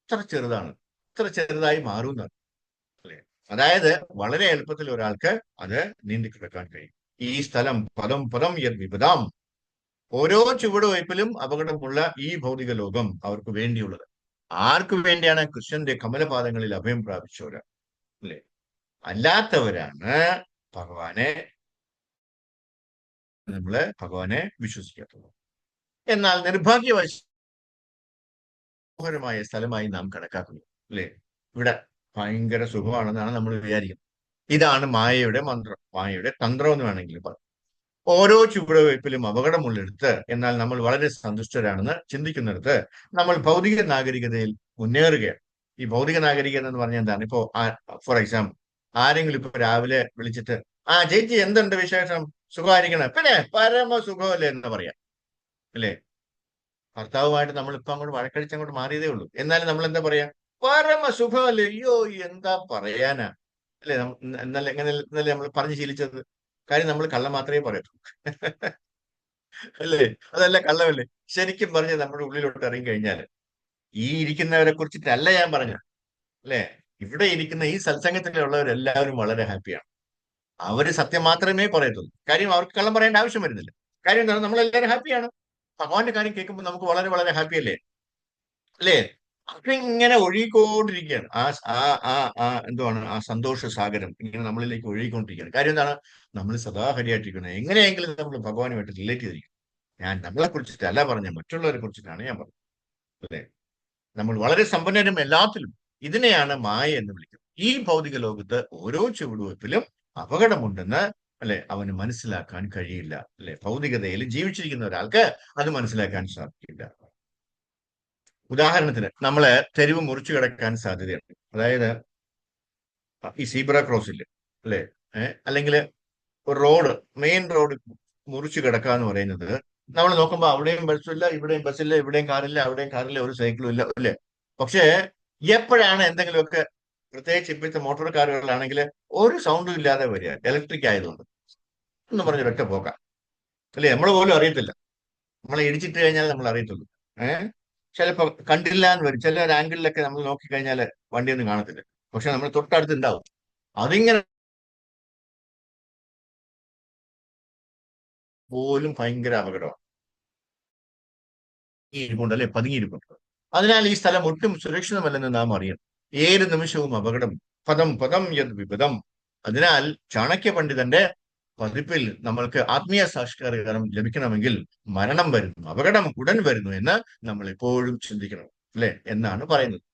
ഇത്ര ചെറുതാണ്, ഇത്ര ചെറുതായി മാറുന്നതാണ്, അല്ലെ. അതായത് വളരെ എളുപ്പത്തിൽ ഒരാൾക്ക് അത് നീന്തി കിടക്കാൻ കഴിയും. ഈ സ്ഥലം പദം പദം യത് വിപദാം, ഓരോ ചുവടുവയ്പിലും അപകടമുള്ള ഈ ഭൗതിക ലോകം അവർക്ക് വേണ്ടിയുള്ളത്. ആർക്കു വേണ്ടിയാണ്? കൃഷ്ണന്റെ കമലപാദങ്ങളിൽ അഭയം പ്രാപിച്ചവര്, അല്ലെ. അല്ലാത്തവരാണ് ഭഗവാനെ വിശ്വസിക്കാത്തത്. എന്നാൽ നിർഭാഗ്യവശമായ സ്ഥലമായി നാം കണക്കാക്കുന്നു, അല്ലെ. ഇവിടെ ഭയങ്കര സുഖമാണെന്നാണ് നമ്മൾ വിചാരിക്കുന്നത്. ഇതാണ് മായയുടെ മന്ത്രം, മായയുടെ തന്ത്രം എന്ന് വേണമെങ്കിൽ പറയാം. ഓരോ ചുവടുവയ്പിലും അപകടമുള്ളിടത്ത് എന്നാൽ നമ്മൾ വളരെ സന്തുഷ്ടരാണെന്ന് ചിന്തിക്കുന്നിടത്ത് നമ്മൾ ഭൗതിക നാഗരികതയിൽ മുന്നേറുകയാണ്. ഈ ഭൗതിക നാഗരികത എന്ന് പറഞ്ഞാൽ എന്താണ്? ഇപ്പോ ഫോർ എക്സാമ്പിൾ, ആരെങ്കിലും ഇപ്പൊ രാവിലെ വിളിച്ചിട്ട് ചേച്ചി എന്തുണ്ട് വിശേഷം, സുഖമായിരിക്കണം, പിന്നെ പരമ സുഖമല്ലേ എന്ന് പറയാം, അല്ലേ. ഭർത്താവുമായിട്ട് നമ്മൾ ഇപ്പൊ അങ്ങോട്ട് വഴക്കടിച്ചങ്ങോട്ട് മാറിയതേ ഉള്ളൂ, എന്നാലും നമ്മൾ എന്താ പറയാ? പരമ സുഖമല്ലേ, അയ്യോ എന്താ പറയാനാ, അല്ലെ. ഇന്നലെ നമ്മൾ പറഞ്ഞു ശീലിച്ചത്. കാര്യം നമ്മൾ കള്ളം മാത്രമേ പറയൂ, അല്ലേ. അതല്ല കള്ളമല്ലേ? ശരിക്കും പറഞ്ഞ് നമ്മുടെ ഉള്ളിലോട്ട് ഇറങ്ങി കഴിഞ്ഞാല് ഈ ഇരിക്കുന്നവരെ കുറിച്ചിട്ടല്ല ഞാൻ പറഞ്ഞു, അല്ലെ. ഇവിടെ ഇരിക്കുന്ന ഈ സത്സംഗത്തിലുള്ളവരെല്ലാവരും വളരെ ഹാപ്പിയാണ്. അവര് സത്യം മാത്രമേ പറയത്തുള്ളൂ. കാര്യം അവർക്ക് കള്ളം പറയേണ്ട ആവശ്യം വരുന്നില്ല. കാര്യം എന്താണ്? നമ്മളെല്ലാവരും ഹാപ്പിയാണ്. ഭഗവാന്റെ കാര്യം കേൾക്കുമ്പോൾ നമുക്ക് വളരെ വളരെ ഹാപ്പി അല്ലേ, അല്ലേ. അതിങ്ങനെ ഒഴുകിക്കൊണ്ടിരിക്കുകയാണ്. എന്തുവാണ് ആ സന്തോഷ സാഗരം ഇങ്ങനെ നമ്മളിലേക്ക് ഒഴുകിക്കൊണ്ടിരിക്കുകയാണ്. കാര്യം എന്താണ്? നമ്മൾ സദാ ഹരിയായിട്ടിരിക്കുന്നത്. എങ്ങനെയെങ്കിലും നമ്മൾ ഭഗവാനുമായിട്ട് റിലേറ്റ് ചെയ്തിരിക്കും. ഞാൻ നമ്മളെ കുറിച്ചിട്ടല്ല പറഞ്ഞ, മറ്റുള്ളവരെ കുറിച്ചിട്ടാണ് ഞാൻ പറഞ്ഞത്, അല്ലേ. നമ്മൾ വളരെ സമ്പന്നരും എല്ലാത്തിലും. ഇതിനെയാണ് മായ എന്ന് വിളിക്കുന്നത്. ഈ ഭൗതിക ലോകത്ത് ഓരോ ചുവടുവയ്പിലും അപകടമുണ്ടെന്ന്, അല്ലെ, അവന് മനസ്സിലാക്കാൻ കഴിയില്ല, അല്ലെ. ഭൗതികതയിൽ ജീവിച്ചിരിക്കുന്ന ഒരാൾക്ക് അത് മനസ്സിലാക്കാൻ സാധിക്കില്ല. ഉദാഹരണത്തിന് നമ്മള് തെരുവ് മുറിച്ചു കിടക്കാൻ സാധ്യതയുണ്ട്. അതായത് ഈ സീബ്ര ക്രോസില്, അല്ലെ, അല്ലെങ്കിൽ ഒരു റോഡ്, മെയിൻ റോഡ് മുറിച്ചു കിടക്കുക എന്ന് പറയുന്നത് നമ്മൾ നോക്കുമ്പോൾ അവിടെയും ബസ്സില്ല, ഇവിടെയും ബസ്സില്ല, ഇവിടെയും കാറില്ല, അവിടെയും കാറില്ല, ഒരു സൈക്കിളും ഇല്ല, അല്ലേ. പക്ഷേ എപ്പോഴാണ് എന്തെങ്കിലുമൊക്കെ, പ്രത്യേകിച്ച് ഇപ്പോഴത്തെ മോട്ടോർ കാറുകളിലാണെങ്കിൽ ഒരു സൗണ്ടും ഇല്ലാതെ വരിക, ഇലക്ട്രിക് ആയതുകൊണ്ട് എന്ന് പറഞ്ഞ് ഒറ്റ പോക്കാം, അല്ലേ. നമ്മൾ പോലും അറിയത്തില്ല. നമ്മളെ ഇടിച്ചിട്ട് കഴിഞ്ഞാൽ നമ്മൾ അറിയത്തുള്ളൂ. ചിലപ്പോ കണ്ടില്ല എന്ന് വരും. ചില ഒരു ആംഗിളിലൊക്കെ നമ്മൾ നോക്കിക്കഴിഞ്ഞാൽ വണ്ടിയൊന്നും കാണത്തില്ല. പക്ഷെ നമ്മൾ തൊട്ടടുത്ത് ഉണ്ടാവും. അതിങ്ങനെ പോലും ഭയങ്കര അപകടമാണ്. ഇരിപ്പുണ്ട്, അല്ലെ, പതുങ്ങിയിരിപ്പുണ്ട്. അതിനാൽ ഈ സ്ഥലം ഒട്ടും സുരക്ഷിതമല്ലെന്ന് നാം അറിയണം. ഏത് നിമിഷവും അപകടം. പദം പദം യത് വിപദം. അതിനാൽ ചാണക്യ പണ്ഡിതന്റെ പതിപ്പിൽ നമ്മൾക്ക് ആത്മീയ സാക്ഷാത്കാരം ലഭിക്കണമെങ്കിൽ മരണം വരുന്നു, അപകടം ഉടൻ വരുന്നു എന്ന് നമ്മൾ എപ്പോഴും ചിന്തിക്കണം, അല്ലെ എന്നാണ് പറയുന്നത്.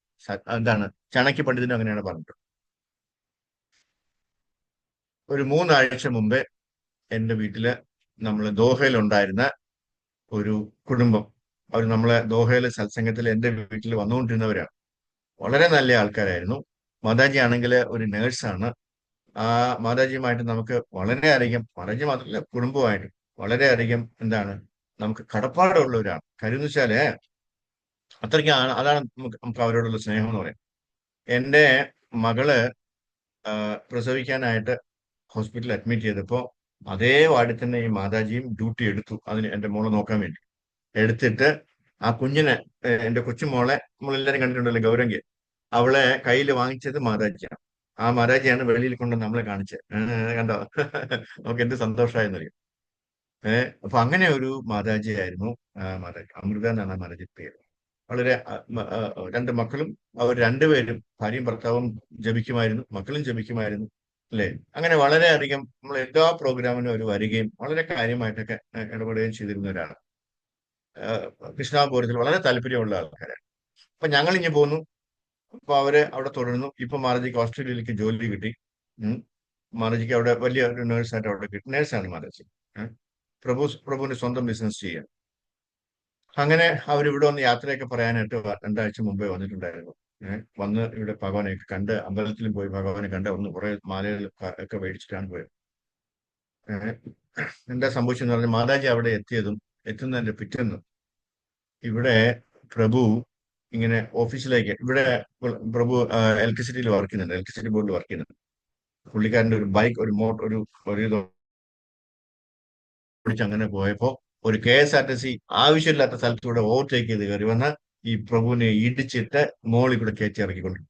എന്താണ് ചാണക്യ പണ്ഡിതനും അങ്ങനെയാണ് പറഞ്ഞത്. ഒരു 3 ആഴ്ച മുമ്പേ എൻ്റെ വീട്ടില് നമ്മൾ ദോഹയിൽ ഉണ്ടായിരുന്ന ഒരു കുടുംബം, അവർ നമ്മളെ ദോഹയിലെ സത്സംഗത്തിൽ എൻ്റെ വീട്ടിൽ വന്നുകൊണ്ടിരുന്നവരാണ്. വളരെ നല്ല ആൾക്കാരായിരുന്നു. മാതാജി ആണെങ്കിൽ ഒരു നേഴ്സാണ്. ആ മാതാജിയുമായിട്ട് നമുക്ക് വളരെയധികം, മാതാജി മാത്രമല്ല കുടുംബമായിട്ട് വളരെയധികം എന്താണ് നമുക്ക് കടപ്പാടുള്ളവരാണ്. കാര്യം എന്ന് വെച്ചാല് അത്രയ്ക്കാണ്, അതാണ് നമുക്ക് അവരോടുള്ള സ്നേഹം എന്ന് പറയാം. എൻ്റെ മകള് പ്രസവിക്കാനായിട്ട് ഹോസ്പിറ്റലിൽ അഡ്മിറ്റ് ചെയ്തപ്പോൾ അതേ വാർഡിൽ തന്നെ ഈ മാതാജിയും ഡ്യൂട്ടി എടുത്തു, അതിന് എൻ്റെ മോളെ നോക്കാൻ വേണ്ടി. എടുത്തിട്ട് ആ കുഞ്ഞിനെ, എൻ്റെ കൊച്ചുമോളെ നമ്മളെല്ലാരും കണ്ടിട്ടുണ്ടല്ലോ, ഗൗരംഗി, അവളെ കയ്യിൽ വാങ്ങിച്ചത് മാതാജിയാണ്. ആ മാതാജിയാണ് വെളിയിൽ കൊണ്ട് നമ്മളെ കാണിച്ചത്. കണ്ടോ? നമുക്ക് എന്ത് സന്തോഷമായെന്നറിയും. അപ്പൊ അങ്ങനെ ഒരു മാതാജി ആയിരുന്നു മാതാജി. അമൃത എന്നാണ് ആ മാതാജി പേര്. വളരെ 2 മക്കളും, അവർ രണ്ടുപേരും, ഭാര്യയും ഭർത്താവും ജപിക്കുമായിരുന്നു, മക്കളും ജപിക്കുമായിരുന്നു, അല്ലെ. അങ്ങനെ വളരെയധികം നമ്മൾ എല്ലാ പ്രോഗ്രാമിനും അവർ വരികയും വളരെ കാര്യമായിട്ടൊക്കെ ഇടപെടുകയും ചെയ്തിരുന്നവരാണ്. കൃഷ്ണാപുരത്തിൽ വളരെ താല്പര്യമുള്ള ആൾക്കാരാണ്. അപ്പൊ ഞങ്ങൾ ഇനി പോന്നു. അപ്പൊ അവര് അവിടെ തുടരുന്നു. ഇപ്പൊ മാതാജിക്ക് ഓസ്ട്രേലിയയിലേക്ക് ജോലി കിട്ടി. മാതാജിക്ക് അവിടെ വലിയ ഒരു നേഴ്സായിട്ട് അവിടെ കിട്ടി. നേഴ്സാണ് മാതാജി. പ്രഭുവിന്റെ സ്വന്തം ബിസിനസ് ചെയ്യാൻ. അങ്ങനെ അവരിവിടെ വന്ന് യാത്രയൊക്കെ പറയാനായിട്ട് 2 ആഴ്ച മുമ്പേ വന്നിട്ടുണ്ടായിരുന്നു. വന്ന് ഇവിടെ ഭഗവാനെയൊക്കെ കണ്ട്, അമ്പലത്തിലും പോയി ഭഗവാനെ കണ്ട്, ഒന്ന് കുറെ മാലകൾ ഒക്കെ മേടിച്ചിട്ടാണ് പോയത്. എന്താ സംഭവിച്ചെന്ന് പറഞ്ഞാൽ മാതാജി അവിടെ എത്തുന്നതിന്റെ പിറ്റേന്ന് ഇവിടെ പ്രഭു ഇങ്ങനെ ഓഫീസിലേക്ക്, ഇവിടെ പ്രഭു ഇലക്ട്രിസിറ്റിയിൽ വർക്ക് ചെയ്യുന്നുണ്ട്, ഇലക്ട്രിസിറ്റി ബോർഡിൽ വർക്ക് ചെയ്യുന്നുണ്ട്. പുള്ളിക്കാരന്റെ ഒരു ബൈക്ക്, ഒരു ഇത് ഓടിച്ച് അങ്ങനെ പോയപ്പോ ഒരു KSRTC ആവശ്യമില്ലാത്ത സ്ഥലത്തൂടെ ഓവർടേക്ക് ചെയ്ത് കയറി വന്ന് ഈ പ്രഭുവിനെ ഇടിച്ചിട്ട് മോളിൽ കൂടെ കയറ്റി ഇറക്കിക്കൊണ്ട്,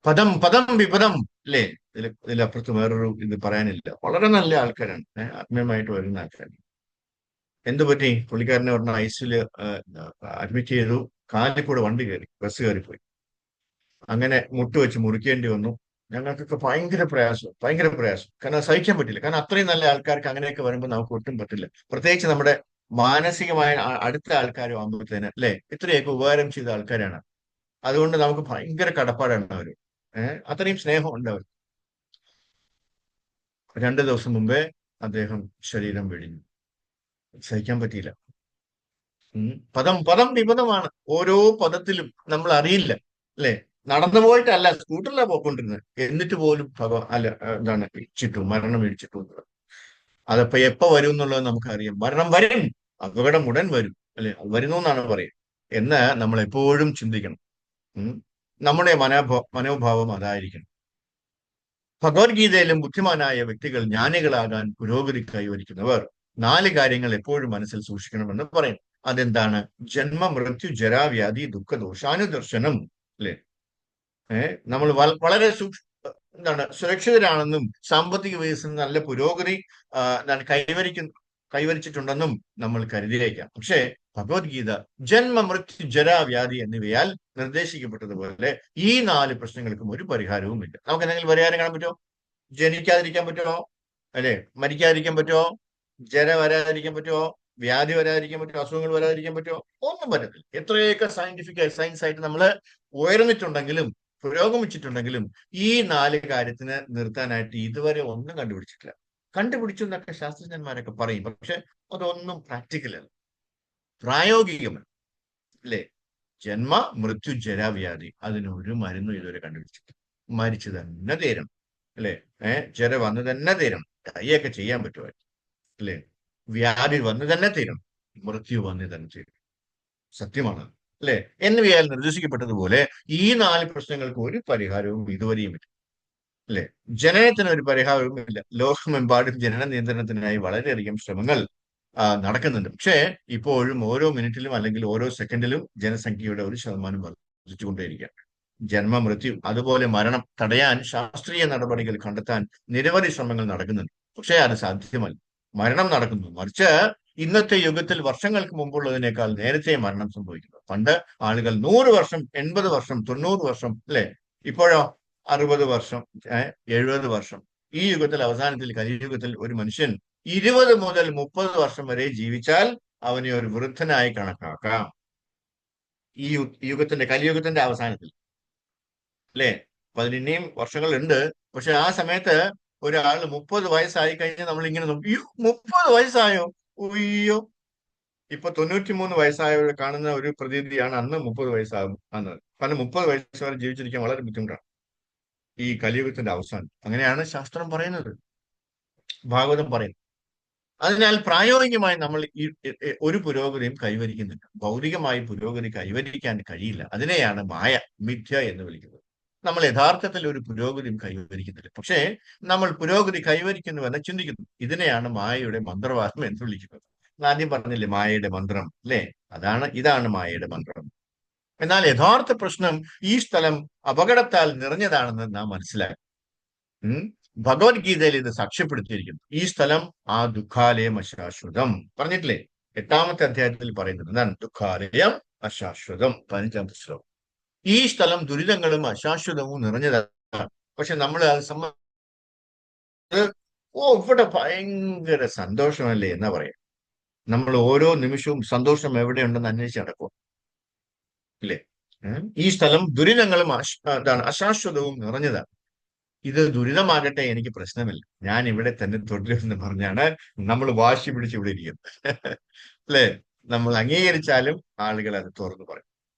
പദം പദം വിപദം, അല്ലേ. ഇതിലപ്പുറത്ത് വേറൊരു ഇത് പറയാനില്ല. വളരെ നല്ല ആൾക്കാരാണ്, ആത്മീയമായിട്ട് വരുന്ന ആൾക്കാരാണ്. എന്തു പറ്റി? പുള്ളിക്കാരനെ പറഞ്ഞ ഐസില് അഡ്മിറ്റ് ചെയ്തു. കാലിൽ കൂടെ വണ്ടി കയറി, ബസ് കയറിപ്പോയി. അങ്ങനെ മുട്ടുവെച്ച് മുറിക്കേണ്ടി വന്നു. ഞങ്ങൾക്കൊക്കെ ഭയങ്കര പ്രയാസം, ഭയങ്കര പ്രയാസം. കാരണം സഹിക്കാൻ പറ്റില്ല. കാരണം അത്രയും നല്ല ആൾക്കാർക്ക് അങ്ങനെയൊക്കെ വരുമ്പോൾ നമുക്ക് ഒട്ടും പറ്റില്ല. പ്രത്യേകിച്ച് നമ്മുടെ മാനസികമായ അടുത്ത ആൾക്കാരും ആകുമ്പോഴത്തേന്, അല്ലെ, ഇത്രയൊക്കെ ഉപകാരം ചെയ്ത ആൾക്കാരാണ്. അതുകൊണ്ട് നമുക്ക് ഭയങ്കര കടപ്പാടാണ് അവർ. അത്രയും സ്നേഹമുണ്ട് അവർ. 2 ദിവസം മുമ്പേ അദ്ദേഹം ശരീരം വെടിഞ്ഞു. സഹിക്കാൻ പറ്റിയില്ല. പദം പദം വിപദമാണ്. ഓരോ പദത്തിലും നമ്മൾ അറിയില്ല, അല്ലെ. നടന്നു പോയിട്ടല്ല, സ്കൂട്ടറിലാണ് പോയിക്കൊണ്ടിരുന്നത്. എന്നിട്ട് പോലും എന്താണ് മരണം ഇടിച്ചിട്ടു. അതപ്പോ എപ്പോ വരും എന്നുള്ളത് നമുക്കറിയാം. മരണം വരും, അപകടം ഉടൻ വരും, അല്ലെ. അത് വരുന്നു എന്നാണ് പറയുക എന്ന് നമ്മൾ എപ്പോഴും ചിന്തിക്കണം. നമ്മുടെ മനോഭാവം അതായിരിക്കണം. ഭഗവത്ഗീതയിലും ബുദ്ധിമാനായ വ്യക്തികൾ, ജ്ഞാനികളാകാൻ പുരോഗതി കൈവരിക്കുന്നവർ 4 കാര്യങ്ങൾ എപ്പോഴും മനസ്സിൽ സൂക്ഷിക്കണമെന്ന് പറയും. അതെന്താണ്? ജന്മ, മൃത്യു, ജരാവ്യാധി, ദുഃഖദോഷാനുദർശനം, അല്ലെ. നമ്മൾ വളരെ എന്താണ് സുരക്ഷിതരാണെന്നും സാമ്പത്തിക വികസനം നല്ല പുരോഗതി കൈവരിച്ചിട്ടുണ്ടെന്നും നമ്മൾ കരുതിയേക്കാം. പക്ഷേ ഭഗവത്ഗീത ജന്മ, മൃത്യു, ജരാവ്യാധി എന്നിവയാൽ നിർദ്ദേശിക്കപ്പെട്ടതുപോലെ ഈ 4 പ്രശ്നങ്ങൾക്കും ഒരു പരിഹാരവും ഇല്ല. നമുക്ക് എന്തെങ്കിലും പരിഹാരം കാണാൻ പറ്റുമോ? ജനിക്കാതിരിക്കാൻ പറ്റുമോ? അല്ലെ, മരിക്കാതിരിക്കാൻ പറ്റുമോ? ജര വരാതിരിക്കാൻ പറ്റുമോ? വ്യാധി വരാതിരിക്കാൻ പറ്റുമോ? അസുഖങ്ങൾ വരാതിരിക്കാൻ പറ്റുമോ? ഒന്നും പറ്റത്തില്ല. എത്രയൊക്കെ സയൻസ് ആയിട്ട് നമ്മൾ ഉയർന്നിട്ടുണ്ടെങ്കിലും പുരോഗമിച്ചിട്ടുണ്ടെങ്കിലും ഈ 4 കാര്യത്തിന് നിർത്താനായിട്ട് ഇതുവരെ ഒന്നും കണ്ടുപിടിച്ചിട്ടില്ല. കണ്ടുപിടിച്ചു എന്നൊക്കെ ശാസ്ത്രജ്ഞന്മാരൊക്കെ പറയും. പക്ഷെ അതൊന്നും പ്രാക്ടിക്കൽ അല്ല, പ്രായോഗികമല്ല, അല്ലെ. ജന്മ, മൃത്യു, ജരാവ്യാധി, അതിനൊരു മരുന്നും ഇതുവരെ കണ്ടുപിടിച്ചിട്ടില്ല. മരിച്ചു തന്നെ തീരണം, അല്ലെ. ജര വന്ന് തന്നെ തീരണം. കൈയൊക്കെ ചെയ്യാൻ പറ്റുമായിരുന്നു, അല്ലെ. വ്യാധി വന്ന് തന്നെ തീരണം, മൃത്യു വന്ന് തന്നെ തീരണം. സത്യമാണ്, അല്ലെ. എന്നിവയാൽ നിർദ്ദേശിക്കപ്പെട്ടതുപോലെ ഈ 4 പ്രശ്നങ്ങൾക്ക് ഒരു പരിഹാരവും ഇതുവരെയും ഇല്ല, അല്ലെ. ജനനത്തിന് ഒരു പരിഹാരവും ഇല്ല. ലോകമെമ്പാടും ജനന നിയന്ത്രണത്തിനായി വളരെയധികം ശ്രമങ്ങൾ നടക്കുന്നുണ്ട്. പക്ഷേ ഇപ്പോഴും ഓരോ മിനിറ്റിലും അല്ലെങ്കിൽ ഓരോ സെക്കൻഡിലും ജനസംഖ്യയുടെ 1% വർദ്ധിച്ചുകൊണ്ടേയിരിക്കുകയാണ്. ജന്മ, മൃത്യു, അതുപോലെ മരണം തടയാൻ ശാസ്ത്രീയ നടപടികൾ കണ്ടെത്താൻ നിരവധി ശ്രമങ്ങൾ നടക്കുന്നുണ്ട്. പക്ഷേ അത് സാധ്യമല്ല. മരണം നടക്കുന്നു, മറിച്ച് ഇന്നത്തെ യുഗത്തിൽ വർഷങ്ങൾക്ക് മുമ്പുള്ളതിനേക്കാൾ നേരത്തെ മരണം സംഭവിക്കുന്നു. പണ്ട് ആളുകൾ 100 വർഷം, 80 വർഷം, 90 വർഷം, അല്ലെ. ഇപ്പോഴോ 60 വർഷം, 70 വർഷം. ഈ യുഗത്തിൽ അവസാനത്തിൽ കലിയുഗത്തിൽ ഒരു മനുഷ്യൻ 20 മുതൽ 30 വർഷം വരെ ജീവിച്ചാൽ അവനെ ഒരു വൃദ്ധനായി കണക്കാക്കാം. ഈ യുഗത്തിന്റെ കലിയുഗത്തിന്റെ അവസാനത്തിൽ, അല്ലെ? അപ്പൊ അതിനിയും വർഷങ്ങളുണ്ട്. പക്ഷെ ആ സമയത്ത് ഒരാൾ 30 വയസ്സായി കഴിഞ്ഞാൽ നമ്മൾ ഇങ്ങനെ നോക്കും, അയ്യോ 30 വയസ്സായോ, അയ്യോ. ഇപ്പൊ 93 വയസ്സായവരെ കാണുന്ന ഒരു പ്രതീതിയാണ് അന്ന് 30 വയസ്സാകും അന്ന്. കാരണം 30 വയസ്സ് വരെ ജീവിച്ചിരിക്കാൻ വളരെ ബുദ്ധിമുട്ടാണ് ഈ കലിയുഗത്തിന്റെ അവസാനം. അങ്ങനെയാണ് ശാസ്ത്രം പറയുന്നത്, ഭാഗവതം പറയുന്നത്. അതിനാൽ പ്രായോഗികമായി നമ്മൾ ഒരു പുരോഗതിയും കൈവരിക്കുന്നില്ല. ഭൗതികമായി പുരോഗതി കൈവരിക്കാൻ കഴിയില്ല. അതിനെയാണ് മായ, മിഥ്യ എന്ന് വിളിക്കുന്നത്. നമ്മൾ യഥാർത്ഥത്തിൽ ഒരു പുരോഗതിയും കൈവരിക്കുന്നില്ല. പക്ഷേ നമ്മൾ പുരോഗതി കൈവരിക്കുന്നുവെന്ന് ചിന്തിക്കുന്നു. ഇതിനെയാണ് മായയുടെ മന്ത്രവാദം എന്ന് വിളിക്കുന്നത്. ആദ്യം പറഞ്ഞില്ലേ മായയുടെ മന്ത്രം, അല്ലേ? ഇതാണ് മായയുടെ മന്ത്രം. എന്നാൽ യഥാർത്ഥ പ്രശ്നം ഈ സ്ഥലം അപകടത്താൽ നിറഞ്ഞതാണെന്ന് നാം മനസ്സിലാക്കി. ഭഗവത്ഗീതയിൽ ഇത് സാക്ഷ്യപ്പെടുത്തിയിരിക്കുന്നു. ഈ സ്ഥലം ആ ദുഃഖാലയം അശാശ്വതം പറഞ്ഞിട്ടില്ലേ? 8ാമത്തെ അധ്യായത്തിൽ പറയുന്നത് എന്താണ്? ദുഃഖാലയം അശാശ്വതം, 15ാമത്തെ ശ്ലോകം. ഈ സ്ഥലം ദുരിതങ്ങളും അശാശ്വതവും നിറഞ്ഞതാണ്. പക്ഷെ നമ്മൾ അത് ഇവിടെ ഭയങ്കര സന്തോഷമല്ലേ എന്നാ പറയാം. നമ്മൾ ഓരോ നിമിഷവും സന്തോഷം എവിടെയുണ്ടെന്ന് അന്വേഷിച്ച് നടക്കും, ഇല്ലേ? ഈ സ്ഥലം ദുരിതങ്ങളും അശാശ്വതവും നിറഞ്ഞതാണ്. ഇത് ദുരിതമാകട്ടെ, എനിക്ക് പ്രശ്നമില്ല, ഞാൻ ഇവിടെ തന്നെ തുടരുമെന്ന് പറഞ്ഞാണ് നമ്മൾ വാശി പിടിച്ച് ഇവിടെ ഇരിക്കുന്നത്. അല്ലെ? നമ്മൾ അംഗീകരിച്ചാലും ആളുകൾ അത് തുറന്നു പറയും.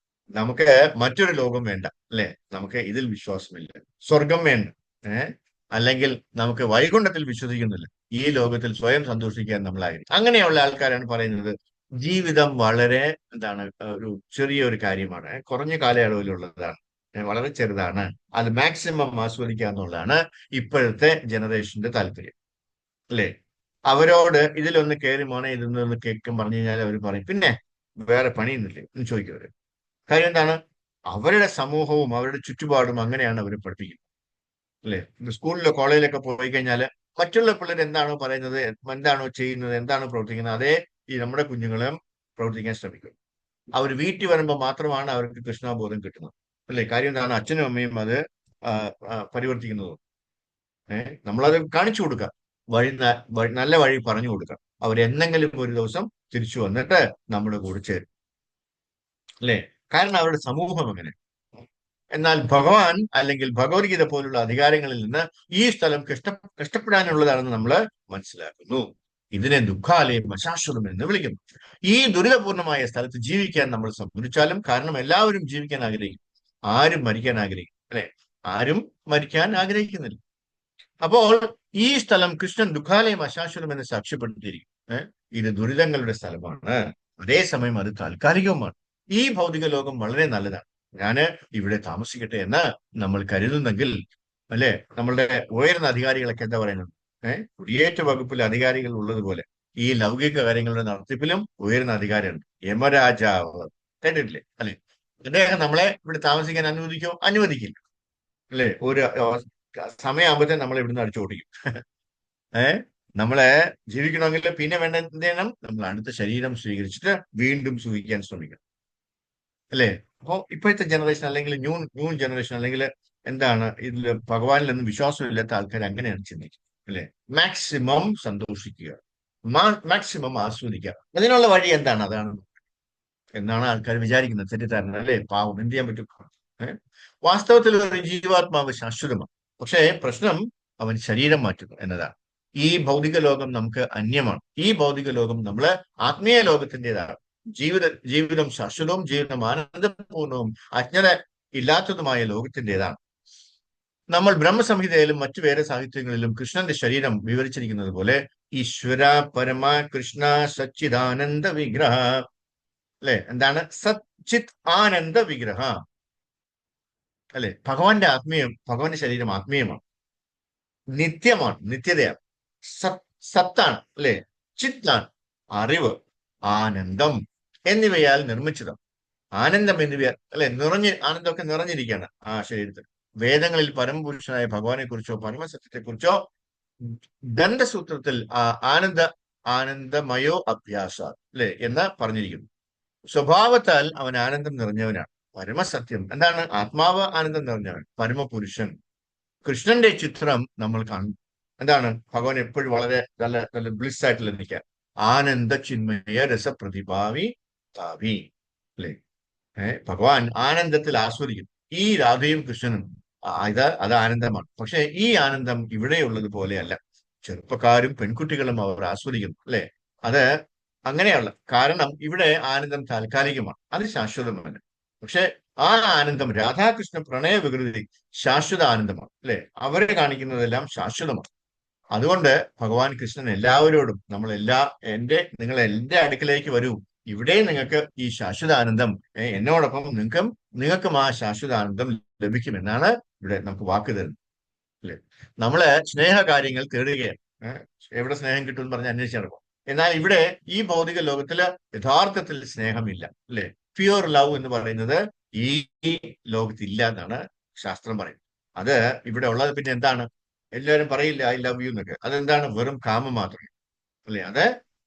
നമുക്ക് മറ്റൊരു ലോകം വേണ്ട, അല്ലെ? നമുക്ക് ഇതിൽ വിശ്വാസമില്ല. സ്വർഗം വേണ്ട, അല്ലെങ്കിൽ നമുക്ക് വൈകുണ്ഠത്തിൽ വിശ്വസിക്കുന്നില്ല. ഈ ലോകത്തിൽ സ്വയം സന്തോഷിക്കാൻ നമ്മൾ ആഗ്രഹിക്കും. അങ്ങനെയുള്ള ആൾക്കാരാണ് പറയുന്നത് ജീവിതം വളരെ ഒരു ചെറിയൊരു കാര്യമാണ്, കുറഞ്ഞ കാലയളവിലുള്ളതാണ്, വളരെ ചെറുതാണ്, അത് മാക്സിമം ആസ്വദിക്കുക എന്നുള്ളതാണ് ഇപ്പോഴത്തെ ജനറേഷന്റെ താല്പര്യം, അല്ലേ? അവരോട് ഇതിലൊന്ന് കയറി മോനെ ഇതൊന്ന് കേൾക്കും പറഞ്ഞു കഴിഞ്ഞാൽ അവർ പറയും പിന്നെ വേറെ പണിയൊന്നുമില്ലേ എന്ന് ചോദിക്കും അവര്. കാര്യം എന്താണ്? അവരുടെ സമൂഹവും അവരുടെ ചുറ്റുപാടും അങ്ങനെയാണ് അവർ പഠിപ്പിക്കുന്നത്, അല്ലെ? സ്കൂളിലോ കോളേജിലൊക്കെ പോയി കഴിഞ്ഞാൽ മറ്റുള്ള പിള്ളേർ എന്താണോ പറയുന്നത്, എന്താണോ ചെയ്യുന്നത്, എന്താണോ പ്രവർത്തിക്കുന്നത്, അതേ ഈ നമ്മുടെ കുഞ്ഞുങ്ങളും പ്രവർത്തിക്കാൻ ശ്രമിക്കും. അവർ വീട്ടിൽ വരുമ്പോൾ മാത്രമാണ് അവർക്ക് കൃഷ്ണബോധം കിട്ടുന്നത്, അല്ലെ? കാര്യം എന്താണ്? അച്ഛനും അമ്മയും അത് പരിവർത്തിക്കുന്നത്. നമ്മളത് കാണിച്ചു കൊടുക്കുക, നല്ല വഴി പറഞ്ഞു കൊടുക്കുക. അവരെന്തെങ്കിലും ഒരു ദിവസം തിരിച്ചു വന്നിട്ട് നമ്മുടെ കൂടെ ചേരും, അല്ലെ? കാരണം അവരുടെ സമൂഹം അങ്ങനെ. എന്നാൽ ഭഗവാൻ അല്ലെങ്കിൽ ഭഗവത്ഗീത പോലുള്ള അധികാരങ്ങളിൽ നിന്ന് ഈ സ്ഥലം കഷ്ടപ്പെടാനുള്ളതാണെന്ന് നമ്മൾ മനസ്സിലാക്കുന്നു. ഇതിനെ ദുഃഖാലയം അശാശ്വതം എന്ന് വിളിക്കുന്നു. ഈ ദുരിതപൂർണമായ സ്ഥലത്ത് ജീവിക്കാൻ നമ്മൾ സമ്മതിച്ചാലും, കാരണം എല്ലാവരും ജീവിക്കാൻ ആഗ്രഹിക്കും, ആരും മരിക്കാൻ ആഗ്രഹിക്കും, അല്ലെ? ആരും മരിക്കാൻ ആഗ്രഹിക്കുന്നില്ല. അപ്പോൾ ഈ സ്ഥലം കൃഷ്ണൻ ദുഃഖാലയം അശാശ്വതം എന്ന് സാക്ഷ്യപ്പെടുത്തിയിരിക്കും. ഇത് ദുരിതങ്ങളുടെ സ്ഥലമാണ്, അതേസമയം അത് താൽക്കാലികവുമാണ്. ഈ ഭൗതിക ലോകം വളരെ നല്ലതാണ്, ഞാന് ഇവിടെ താമസിക്കട്ടെ എന്ന് നമ്മൾ കരുതുന്നെങ്കിൽ, അല്ലെ? നമ്മളുടെ ഉയർന്ന അധികാരികളൊക്കെ എന്താ പറയുന്നത്? കുടിയേറ്റ വകുപ്പിൽ അധികാരികൾ ഉള്ളതുപോലെ ഈ ലൗകിക കാര്യങ്ങളുടെ നടത്തിപ്പിലും ഉയർന്ന അധികാരിയുണ്ട്, യമരാജാവ്. കേട്ടിട്ടില്ലേ? അല്ലെ? അദ്ദേഹം നമ്മളെ ഇവിടെ താമസിക്കാൻ അനുവദിക്കോ? അനുവദിക്കില്ല, അല്ലെ? ഒരു സമയമാകുമ്പോഴത്തേ നമ്മളെ ഇവിടുന്ന് അടിച്ചു ഓടിക്കും. നമ്മളെ ജീവിക്കണമെങ്കിൽ പിന്നെ വേണ്ട എന്ത് ചെയ്യണം? നമ്മൾ അടുത്ത ശരീരം സ്വീകരിച്ചിട്ട് വീണ്ടും സൂഹിക്കാൻ ശ്രമിക്കണം, അല്ലെ? അപ്പോ ഇപ്പോഴത്തെ ജനറേഷൻ അല്ലെങ്കിൽ ന്യൂ ജനറേഷൻ അല്ലെങ്കിൽ ഇതിൽ ഭഗവാനിലൊന്നും വിശ്വാസമില്ലാത്ത ആൾക്കാർ അങ്ങനെയാണ് ചിന്തിക്കുന്നത്, അല്ലെ? മാക്സിമം സന്തോഷിക്കുക, മാക്സിമം ആസ്വദിക്കുക. അതിനുള്ള വഴി എന്താണ്? എന്നാണ് ആൾക്കാർ വിചാരിക്കുന്നത്, തെറ്റിദ്ധാരണ, അല്ലെ? പാവം, എന്ത് ചെയ്യാൻ പറ്റും? വാസ്തവത്തിൽ ഒരു ജീവാത്മാവ് ശാശ്വതമാണ്. പക്ഷേ പ്രശ്നം അവൻ ശരീരം മാറ്റുന്നു എന്നതാണ്. ഈ ഭൗതിക ലോകം നമുക്ക് അന്യമാണ്. ഈ ഭൗതിക ലോകം നമ്മള് ആത്മീയ ലോകത്തിൻ്റെതാണ്. ജീവിതം ശാശ്വതവും ജീവിതം ആനന്ദപൂർണവും അജ്ഞത ഇല്ലാത്തതുമായ ലോകത്തിൻ്റെതാണ്. നമ്മൾ ബ്രഹ്മസംഹിതയിലും മറ്റു വേറെ സാഹിത്യങ്ങളിലും കൃഷ്ണന്റെ ശരീരം വിവരിച്ചിരിക്കുന്നത് പോലെ ഈശ്വര പരമ കൃഷ്ണ സച്ചിദാനന്ദ വിഗ്രഹ, അല്ലെ? എന്താണ് സച്ചിത് ആനന്ദ വിഗ്രഹ, അല്ലെ? ഭഗവാന്റെ ശരീരം ആത്മീയമാണ്, നിത്യമാണ്, നിത്യതയാണ്, സത്താണ്, അല്ലെ? ചിത്താണ്, അറിവ്, ആനന്ദം എന്നിവയാൽ നിർമ്മിച്ചതാണ്. ആനന്ദം എന്നിവയാൽ, അല്ലെ? ആനന്ദമൊക്കെ നിറഞ്ഞിരിക്കുകയാണ് ആ ശരീരത്തിൽ. വേദങ്ങളിൽ പരമപുരുഷനായ ഭഗവാനെ കുറിച്ചോ പരമസത്യത്തെക്കുറിച്ചോ ദണ്ഡസൂത്രത്തിൽ ആനന്ദമയോ അഭ്യാസ, അല്ലെ എന്ന് പറഞ്ഞിരിക്കുന്നു. സ്വഭാവത്താൽ അവൻ ആനന്ദം നിറഞ്ഞവനാണ്. പരമസത്യം എന്താണ്? ആത്മാവ് ആനന്ദം നിറഞ്ഞവൻ, പരമപുരുഷൻ. കൃഷ്ണന്റെ ചിത്രം നമ്മൾ കാണും, എന്താണ് ഭഗവാൻ എപ്പോഴും വളരെ നല്ല നല്ല ബ്ലിസ് ആയിട്ടുള്ള നിൽക്കുക. ആനന്ദ ചിന്മയ രസപ്രതിഭാവി താവി, അല്ലെ? ഭഗവാൻ ആനന്ദത്തിൽ ആസ്വദിക്കും. ഈ രാധയും കൃഷ്ണനും അത് ആനന്ദമാണ്. പക്ഷെ ഈ ആനന്ദം ഇവിടെയുള്ളത് പോലെയല്ല. ചെറുപ്പക്കാരും പെൺകുട്ടികളും അവർ ആസ്വദിക്കുന്നു, അല്ലെ? അത് അങ്ങനെയുള്ള കാരണം ഇവിടെ ആനന്ദം താൽക്കാലികമാണ്, അത് ശാശ്വതമല്ല. പക്ഷെ ആ ആനന്ദം രാധാകൃഷ്ണ പ്രണയ വികൃതി ശാശ്വത ആനന്ദമാണ്, അല്ലെ? അവരെ കാണിക്കുന്നതെല്ലാം ശാശ്വതമാണ്. അതുകൊണ്ട് ഭഗവാൻ കൃഷ്ണൻ എല്ലാവരോടും നിങ്ങൾ എന്റെ അടുക്കിലേക്ക് വരൂ, ഇവിടെ നിങ്ങൾക്ക് ഈ ശാശ്വതാനന്ദം എന്നോടൊപ്പം നിങ്ങൾക്കും ആ ശാശ്വതാനന്ദം ലഭിക്കുമെന്നാണ് ഇവിടെ നമുക്ക് വാക്ക് തരുന്നത്, അല്ലെ? നമ്മള് സ്നേഹ കാര്യങ്ങൾ തേടുകയാണ്. എവിടെ സ്നേഹം കിട്ടും എന്ന് പറഞ്ഞ് അന്വേഷിച്ച് നടക്കും. എന്നാൽ ഇവിടെ ഈ ഭൗതിക ലോകത്തില് യഥാർത്ഥത്തിൽ സ്നേഹമില്ല, അല്ലെ? പ്യുവർ ലവ് എന്ന് പറയുന്നത് ഈ ലോകത്തില്ല എന്നാണ് ശാസ്ത്രം പറയുന്നത്. അത് ഇവിടെ ഉള്ളത് പിന്നെ എന്താണ്? എല്ലാവരും പറയില്ല ഐ ലവ് യു എന്നൊക്കെ. അതെന്താണ്? വെറും കാമം മാത്രം, അല്ലെ? അത്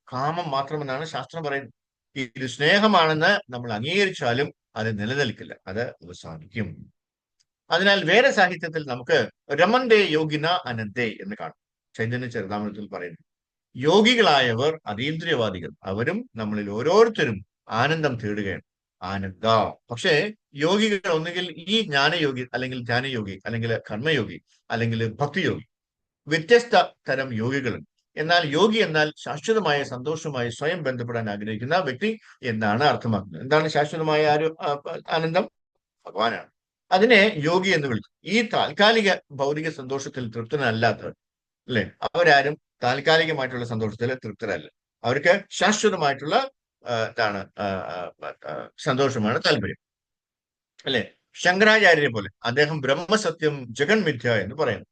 കാമം മാത്രമെന്നാണ് ശാസ്ത്രം പറയുന്നത്. ഇത് സ്നേഹമാണെന്ന് നമ്മൾ അംഗീകരിച്ചാലും അത് നിലനിൽക്കില്ല, അത് അവസാനിക്കും. അതിനാൽ വേറെ സാഹിത്യത്തിൽ നമുക്ക് രമന്തേ യോഗിന അനന്തേ എന്ന് കാണും. ചൈതന്യ ചരിതാമൃതത്തിൽ പറയുന്നു, യോഗികളായവർ അതീന്ദ്രിയവാദികൾ, അവരും നമ്മളിൽ ഓരോരുത്തരും ആനന്ദം തേടുകയാണ്. ആനന്ദ. പക്ഷേ യോഗികൾ ഒന്നുകിൽ ഈ ജ്ഞാനയോഗി, അല്ലെങ്കിൽ ധ്യാനയോഗി, അല്ലെങ്കിൽ കർമ്മയോഗി, അല്ലെങ്കിൽ ഭക്തിയോഗി, വ്യത്യസ്ത തരം യോഗികളുണ്ട്. എന്നാൽ യോഗി എന്നാൽ ശാശ്വതമായ സന്തോഷവുമായി സ്വയം ബന്ധപ്പെടാൻ ആഗ്രഹിക്കുന്ന വ്യക്തി എന്നാണ് അർത്ഥമാക്കുന്നത്. എന്താണ് ശാശ്വതമായ ആനന്ദം? ഭഗവാനാണ്. അതിനെ യോഗി എന്ന് വിളിക്കും. ഈ താൽക്കാലിക ഭൗതിക സന്തോഷത്തിൽ തൃപ്തനല്ലാത്തവർ, അല്ലെ, അവരാരും താൽക്കാലികമായിട്ടുള്ള സന്തോഷത്തിൽ തൃപ്തരല്ല. അവർക്ക് ശാശ്വതമായിട്ടുള്ള സന്തോഷമാണ് താല്പര്യം, അല്ലെ? ശങ്കരാചാര്യരെ പോലെ അദ്ദേഹം ബ്രഹ്മസത്യം ജഗന്മിഥ്യ എന്ന് പറയുന്നു.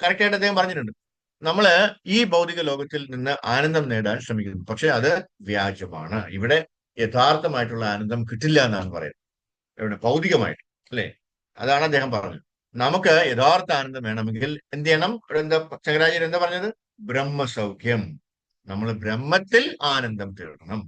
കറക്റ്റായിട്ട് അദ്ദേഹം പറഞ്ഞിട്ടുണ്ട്. നമ്മള് ഈ ഭൗതിക ലോകത്തിൽ നിന്ന് ആനന്ദം നേടാൻ ശ്രമിക്കുന്നു, പക്ഷെ അത് വ്യാജമാണ്. ഇവിടെ യഥാർത്ഥമായിട്ടുള്ള ആനന്ദം കിട്ടില്ല എന്നാണ് പറയുന്നത്, ഇവിടെ ഭൗതികമായിട്ട്, അല്ലെ? അതാണ് അദ്ദേഹം പറഞ്ഞത്. നമുക്ക് യഥാർത്ഥ ആനന്ദം വേണമെങ്കിൽ എന്ത് ചെയ്യണം? എന്താ ശങ്കരാചാര്യൻ എന്താ പറഞ്ഞത്? ബ്രഹ്മസൗഖ്യം. നമ്മൾ ബ്രഹ്മത്തിൽ ആനന്ദം തേടണം,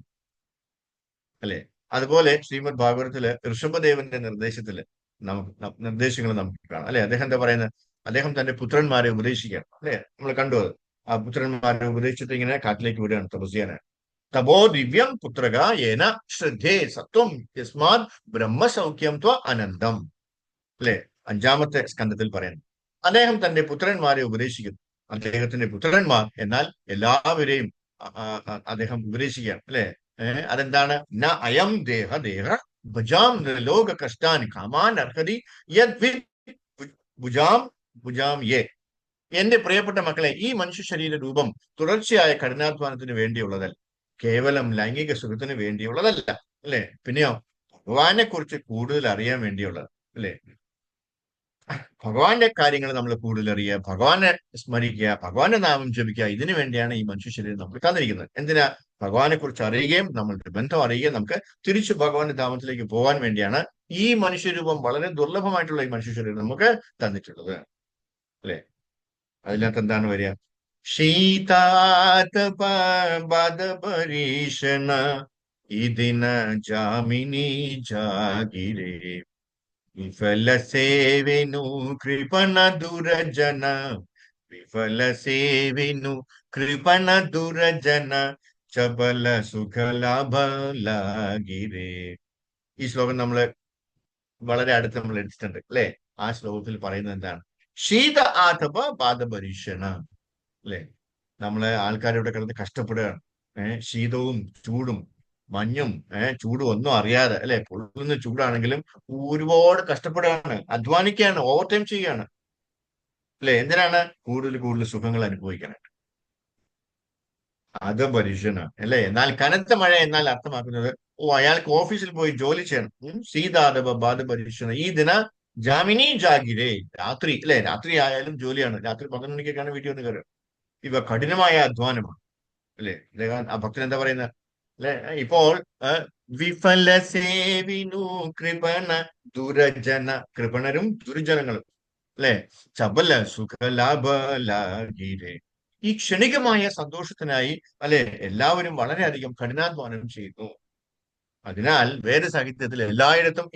അല്ലെ? അതുപോലെ ശ്രീമദ് ഭാഗവതത്തില് ഋഷഭദേവന്റെ നിർദ്ദേശങ്ങൾ നമുക്ക് കാണാം, അല്ലെ? അദ്ദേഹം എന്താ പറയുന്നത്? അദ്ദേഹം തന്റെ പുത്രന്മാരെ ഉപദേശിക്കുകയാണ്, അല്ലെ? നമ്മൾ കണ്ടു അത്. ആ പുത്രന്മാരെ ഉപദേശിച്ചിട്ട് ഇങ്ങനെ കാട്ടിലേക്ക് വിടുകയാണ് തപസ് ചെയ്യാനാണ്. തപോ ദിവ്യം പുത്രക ഏന ശ്രദ്ധേ സത്വം യസ്മാത് ബ്രഹ്മസൗഖ്യം ത്വ അനന്തം, അല്ലെ? 5-ാമത്തെ സ്കന്ധത്തിൽ പറയുന്നു. അദ്ദേഹം തന്റെ പുത്രന്മാരെ ഉപദേശിക്കുന്നു. അദ്ദേഹത്തിന്റെ പുത്രന്മാർ എന്നാൽ എല്ലാവരെയും അദ്ദേഹം ഉപദേശിക്കുകയാണ്, അല്ലെ? അതെന്താണ്? ന അയം ദേഹ ദേഹ ഭുജാം ലോക കഷ്ടാൻ കാമാൻ അർഹതി യദ് ഭുജാം ഭുജാം യേ. എന്റെ പ്രിയപ്പെട്ട മക്കളെ, ഈ മനുഷ്യ ശരീര രൂപം തുടർച്ചയായ കഠിനാധ്വാനത്തിന് വേണ്ടിയുള്ളതല്ല, കേവലം ലൈംഗിക സുഖത്തിന് വേണ്ടിയുള്ളതല്ല, അല്ലെ? പിന്നെയോ ഭഗവാനെ കുറിച്ച് കൂടുതൽ അറിയാൻ വേണ്ടിയുള്ളത്, അല്ലെ? ഭഗവാന്റെ കാര്യങ്ങൾ നമ്മൾ കൂടുതൽ അറിയുക, ഭഗവാനെ സ്മരിക്കുക, ഭഗവാന്റെ നാമം ജപിക്കുക. ഇതിനു വേണ്ടിയാണ് ഈ മനുഷ്യ ശരീരം നമ്മൾ തന്നിരിക്കുന്നത്. എന്തിനാ? ഭഗവാനെ കുറിച്ച് അറിയുകയും നമ്മളുടെ ബന്ധം അറിയുകയും നമുക്ക് തിരിച്ചു ഭഗവാന്റെ ധാമത്തിലേക്ക് പോകാൻ വേണ്ടിയാണ് ഈ മനുഷ്യരൂപം, വളരെ ദുർലഭമായിട്ടുള്ള ഈ മനുഷ്യ ശരീരം നമുക്ക് തന്നിട്ടുള്ളത്, അല്ലെ? അതിനകത്ത് എന്താണ് വരിക? ശീതാതപ ബദപരീഷണ ഇതിന ജാമിനി ജാഗിരേ വിഫല സേവിനു കൃപണ ദുരജന വിഫല സേവിനു കൃപണ ദുരജന ചബല സുഖലാഭ ലാഗിരേ. ഈ ശ്ലോകം നമ്മള് വളരെ അടുത്ത് നമ്മൾ എടുത്തിട്ടുണ്ട്, അല്ലെ? ആ ശ്ലോകത്തിൽ പറയുന്നത് എന്താണ്? ശീത ആതപ ബാധപരീക്ഷണ, അല്ലെ? നമ്മള് ആൾക്കാരിവിടെ കിടന്ന് കഷ്ടപ്പെടുകയാണ്. ശീതവും ചൂടും മഞ്ഞും ചൂടും ഒന്നും അറിയാതെ, അല്ലെ? പൊള്ളുന്ന ചൂടാണെങ്കിലും ഒരുപാട് കഷ്ടപ്പെടുകയാണ്, അധ്വാനിക്കുകയാണ്, ഓവർ ടൈം ചെയ്യുകയാണ്, അല്ലെ? എന്തിനാണ്? കൂടുതൽ കൂടുതൽ സുഖങ്ങൾ അനുഭവിക്കാനായിട്ട്. അത് പരീക്ഷണ, അല്ലെ? എന്നാൽ കനത്ത മഴ എന്നാൽ അർത്ഥമാക്കുന്നത് അയാൾക്ക് ഓഫീസിൽ പോയി ജോലി ചെയ്യണം. സീതാദപ ബാധ പരീക്ഷണ ഈ ദിന ജാമിനി ജാഗിരേ. രാത്രി, അല്ലെ? രാത്രി ആയാലും ജോലിയാണ്. രാത്രി 11 മണിക്കൊക്കെയാണ് വീട്ടിൽ വന്ന് കയറുക. ഇവ കഠിനമായ അധ്വാനമാണ്, അല്ലെ? ആ ഭക്തൻ എന്താ പറയുന്നത്? അല്ലെ? ഇപ്പോൾ വിഫല സേവിനു കൃപണ ദുരജന, കൃപണരും ദുർജനങ്ങളും, അല്ലെ? ചബല സുഖലാഭലാഗിരേ. ഈ ക്ഷണികമായ സന്തോഷത്തിനായി, അല്ലെ, എല്ലാവരും വളരെയധികം കഠിനാധ്വാനം ചെയ്യുന്നു. അതിനാൽ വേദസാഹിത്യത്തിൽ എല്ലായിടത്തും